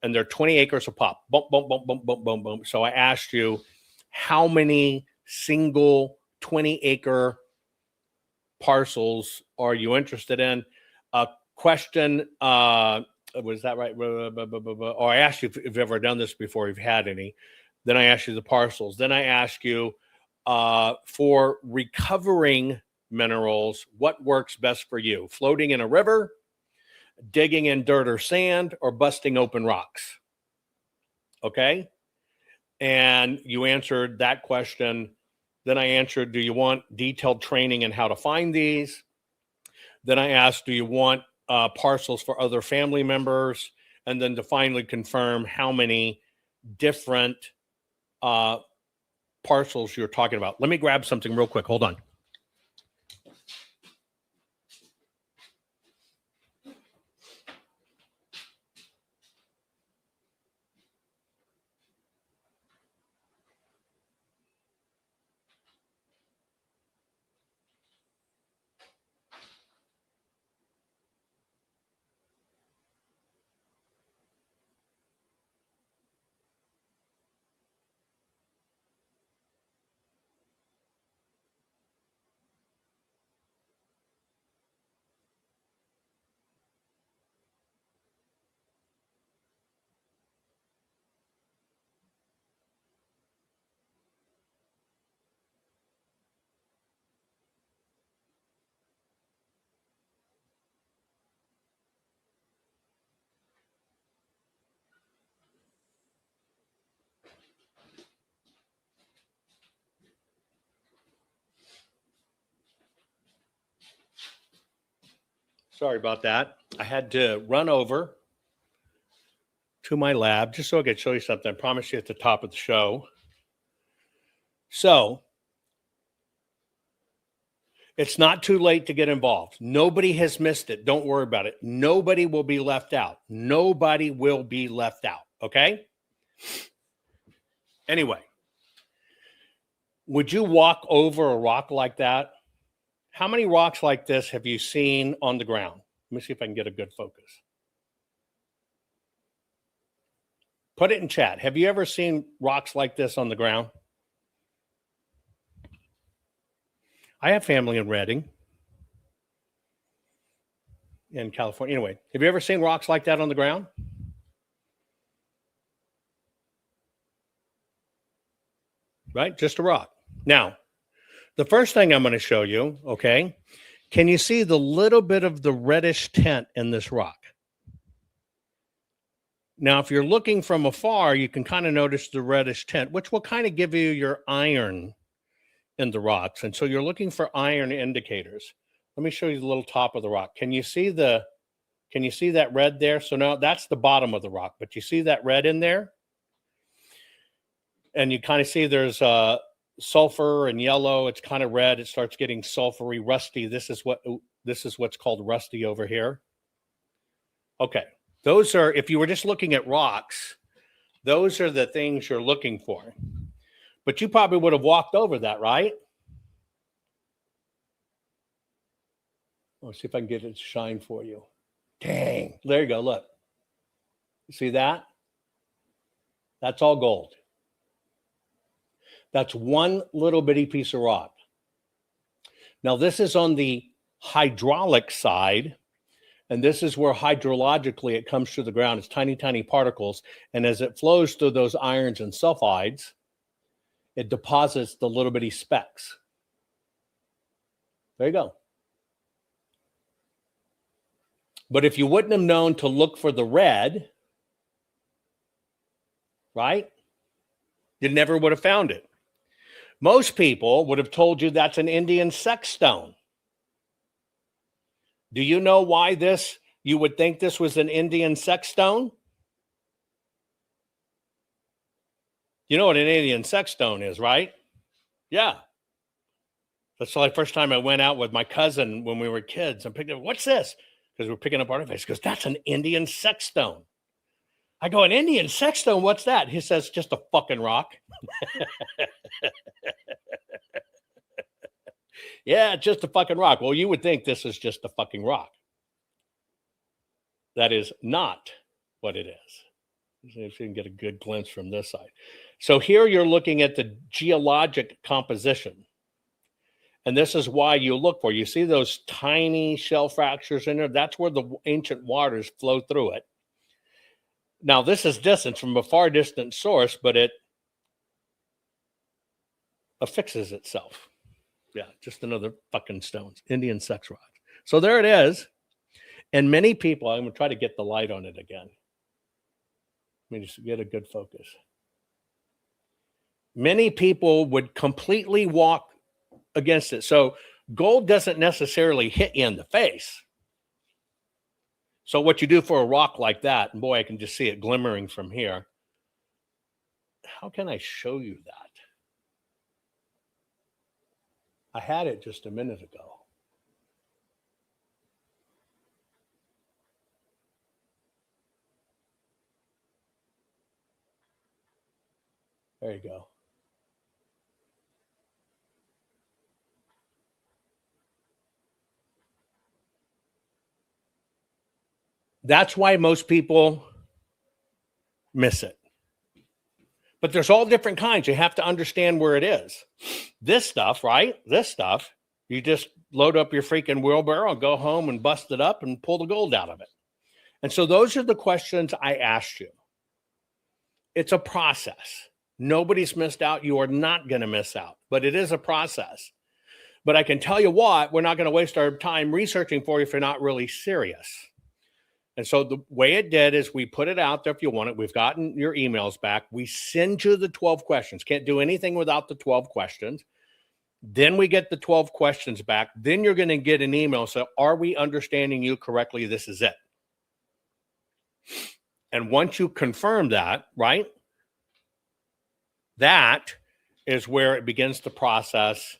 and they're 20 acres a pop. Boom, boom, boom, boom, boom, boom, boom. So I asked you, how many single 20-acre parcels are you interested in? question, was that right? Or I asked you if you've ever done this before, if you've had any. Then I asked you the parcels. Then I asked you for recovering minerals, what works best for you? Floating in a river, digging in dirt or sand, or busting open rocks? Okay. And you answered that question. Then I answered, do you want detailed training in how to find these? Then I asked, do you want parcels for other family members? And then to finally confirm how many different parcels you're talking about. Let me grab something real quick. Hold on. Sorry about that. I had to run over to my lab just so I could show you something. I promised you at the top of the show. So it's not too late to get involved. Nobody has missed it. Don't worry about it. Nobody will be left out. Nobody will be left out. Okay? Anyway, would you walk over a rock like that? How many rocks like this have you seen on the ground? Let me see if I can get a good focus. Put it in chat. Have you ever seen rocks like this on the ground? I have family in Redding, in California. Anyway, have you ever seen rocks like that on the ground? Right? Just a rock. Now, the first thing I'm going to show you, okay, can you see the little bit of the reddish tint in this rock? Now, if you're looking from afar, you can kind of notice the reddish tint, which will kind of give you your iron in the rocks. And so you're looking for iron indicators. Let me show you the little top of the rock. Can you see that red there? So now that's the bottom of the rock, but you see that red in there? And you kind of see there's sulfur and yellow. It's kind of red. It starts getting sulfury, rusty. This is what's called rusty over here. Okay. Those are, if you were just looking at rocks, those are the things you're looking for. But you probably would have walked over that, right? Let's see if I can get it to shine for you. Dang. There you go. Look. You see that? That's all gold. That's one little bitty piece of rock. Now, this is on the hydraulic side, and this is where hydrologically it comes to the ground. It's tiny, tiny particles, and as it flows through those irons and sulfides, it deposits the little bitty specks. There you go. But if you wouldn't have known to look for the red, right, you never would have found it. Most people would have told you that's an Indian sex stone. Do you know why you would think this was an Indian sex stone? You know what an Indian sex stone is, right? Yeah. That's the first time I went out with my cousin when we were kids. I'm picking up, what's this? Because we're picking up artifacts. He goes, that's an Indian sex stone. I go, an Indian sex stone? What's that? He says, just a fucking rock. Yeah, just a fucking rock. Well, you would think this is just a fucking rock. That is not what it is. See if you can get a good glimpse from this side. So here you're looking at the geologic composition. And this is why you look for, you see those tiny shell fractures in there? That's where the ancient waters flow through it. Now, this is distance from a far distant source, but it affixes itself. Yeah, just another fucking stones, Indian sex rock. So there it is. And many people, I'm going to try to get the light on it again. Let me just get a good focus. Many people would completely walk against it. So gold doesn't necessarily hit you in the face. So what you do for a rock like that, and boy, I can just see it glimmering from here. How can I show you that? I had it just a minute ago. There you go. That's why most people miss it. But there's all different kinds. You have to understand where it is. This stuff, right? This stuff, you just load up your freaking wheelbarrow and go home and bust it up and pull the gold out of it. And so those are the questions I asked you. It's a process. Nobody's missed out. You are not going to miss out. But it is a process. But I can tell you what, we're not going to waste our time researching for you if you're not really serious. And so the way it did is we put it out there if you want it. We've gotten your emails back. We send you the 12 questions. Can't do anything without the 12 questions. Then we get the 12 questions back. Then you're going to get an email. So are we understanding you correctly? This is it. And once you confirm that, right? That is where it begins the process.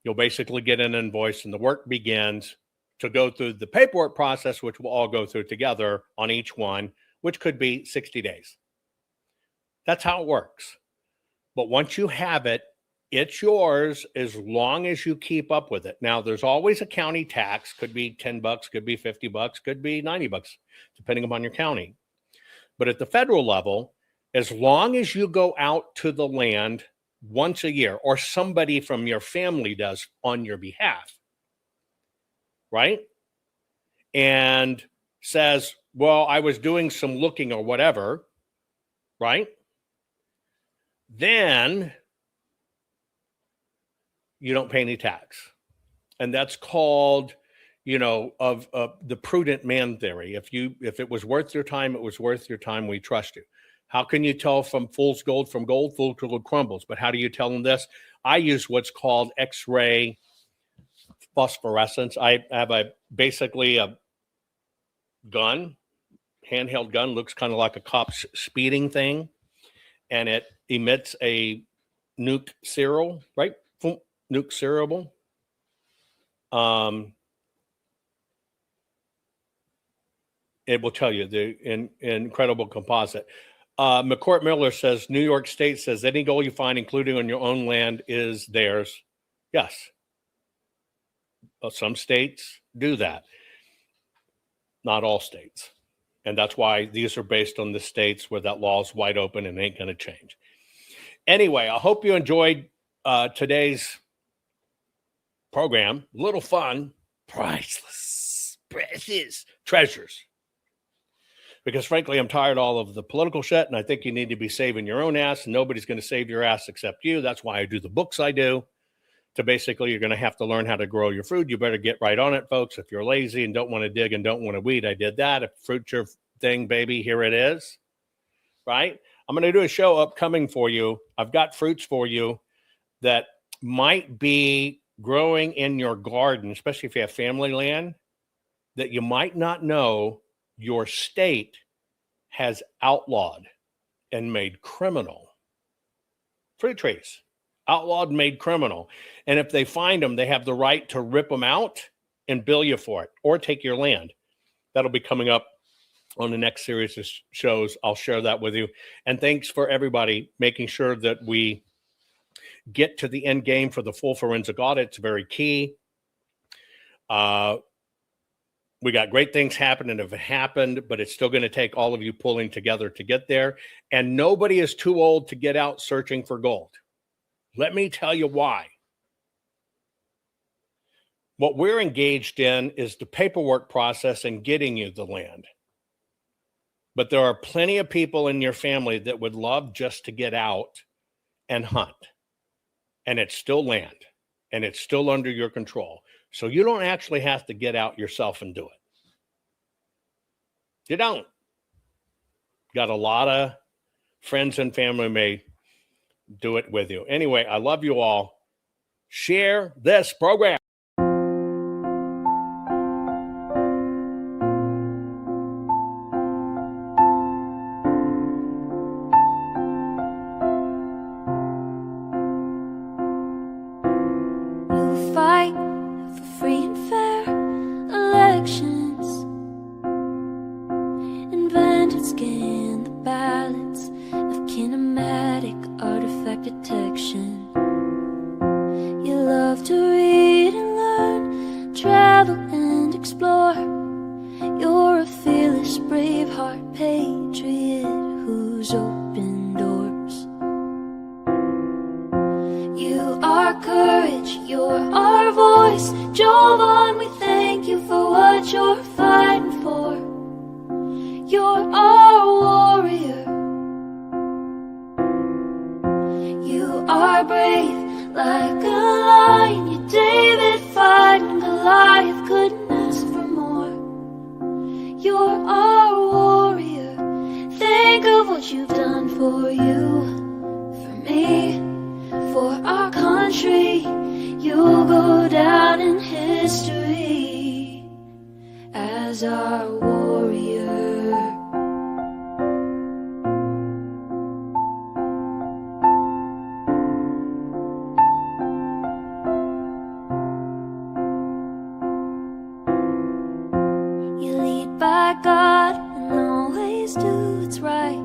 You'll basically get an invoice and the work begins to go through the paperwork process, which we'll all go through together on each one, which could be 60 days. That's how it works. But once you have it, it's yours as long as you keep up with it. Now, there's always a county tax. Could be $10, could be $50, could be $90, depending upon your county. But at the federal level, as long as you go out to the land once a year, or somebody from your family does on your behalf, right? And says, well, I was doing some looking or whatever, right? Then you don't pay any tax. And that's called, of the prudent man theory. If it was worth your time, it was worth your time. We trust you. How can you tell from fool's gold from gold? Fool's gold crumbles. But how do you tell them this? I use what's called X-ray phosphorescence. I have basically a gun, handheld gun, looks kind of like a cop's speeding thing, and it emits a nuke serial, right? Nuke serial. It will tell you the incredible composite. McCourt Miller says, New York State says any gold you find, including on your own land, is theirs. Yes. Some states do that. Not all states. And that's why these are based on the states where that law is wide open and ain't going to change. Anyway, I hope you enjoyed today's program. A little fun. Priceless. Precious treasures. Because frankly, I'm tired of all of the political shit, and I think you need to be saving your own ass, and nobody's going to save your ass except you. That's why I do the books I do. To basically, you're going to have to learn how to grow your food. You better get right on it, folks. If you're lazy and don't want to dig and don't want to weed, I did that. If fruit's your thing, baby, here it is. Right? I'm going to do a show upcoming for you. I've got fruits for you that might be growing in your garden, especially if you have family land, that you might not know your state has outlawed and made criminal. Fruit trees. Outlawed, made criminal. And if they find them, they have the right to rip them out and bill you for it or take your land. That'll be coming up on the next series of shows. I'll share that with you. And thanks for everybody making sure that we get to the end game for the full forensic audit. It's very key. We got great things happening if it happened, but it's still going to take all of you pulling together to get there. And nobody is too old to get out searching for gold. Let me tell you why. What we're engaged in is the paperwork process and getting you the land. But there are plenty of people in your family that would love just to get out and hunt. And it's still land. And it's still under your control. So you don't actually have to get out yourself and do it. You don't. Got a lot of friends and family may do it with you. Anyway, I love you all. Share this program. You fight for free and fair elections, invent and scan the balance of kinematic artifact detection. You love to read and learn, travel and explore. You're a fearless, braveheart patriot who's opened doors. You are courage, you're our voice. Jovan, we thank you for what you're fighting for. You're our warrior. You are brave like a lion. You're David fighting Goliath, couldn't ask for more. You're our warrior. Think of what you've done for you, for me, for our country. You'll go down in history as our warrior. You lead by God and always do what's right.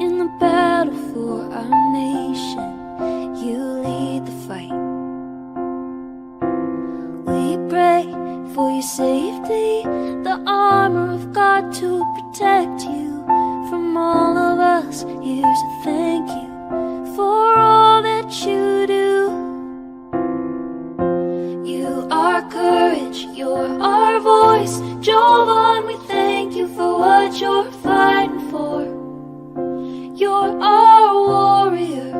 In the battle for our nation, you lead the fight. We pray for your safety, the armor of God to protect you from all of us. Here's a thank you for all that you do. You are courage, you're our voice. Jovan, we thank you for what you're fighting for. You're our warrior.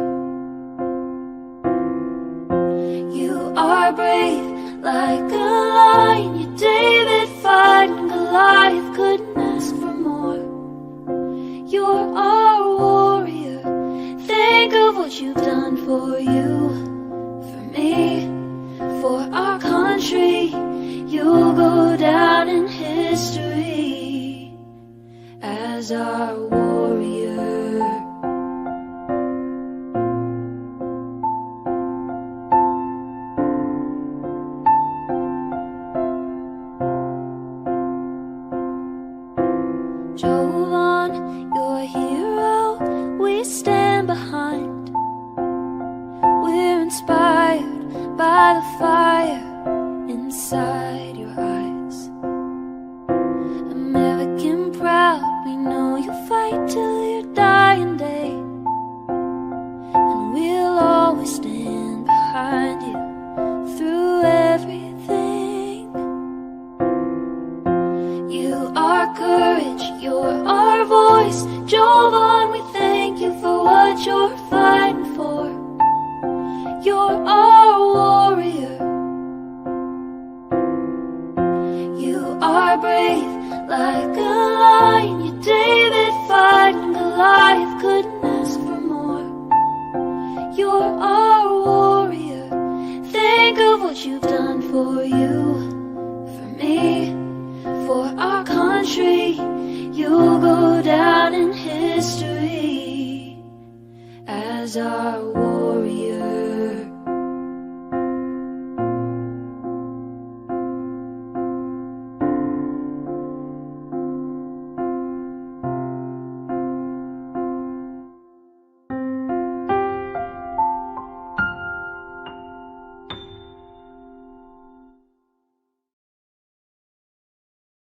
You are brave like a lion. You're David fighting Goliath, couldn't ask for more. You're our warrior. Think of what you've done for you, for me, for our country. You'll go down in history as our warrior. Jovan, you're a hero we stand behind. We're inspired by the fire inside your eyes. American proud, we know you'll fight till your dying day. And we'll always stand behind you through everything. You are courage, you're our voice. Jovan, we thank you for what you're fighting for. You're our warrior. You are brave like a lion. You're David fighting Goliath, couldn't ask for more. You're our warrior. Think of what you've done for you, for me, for our country. You'll go down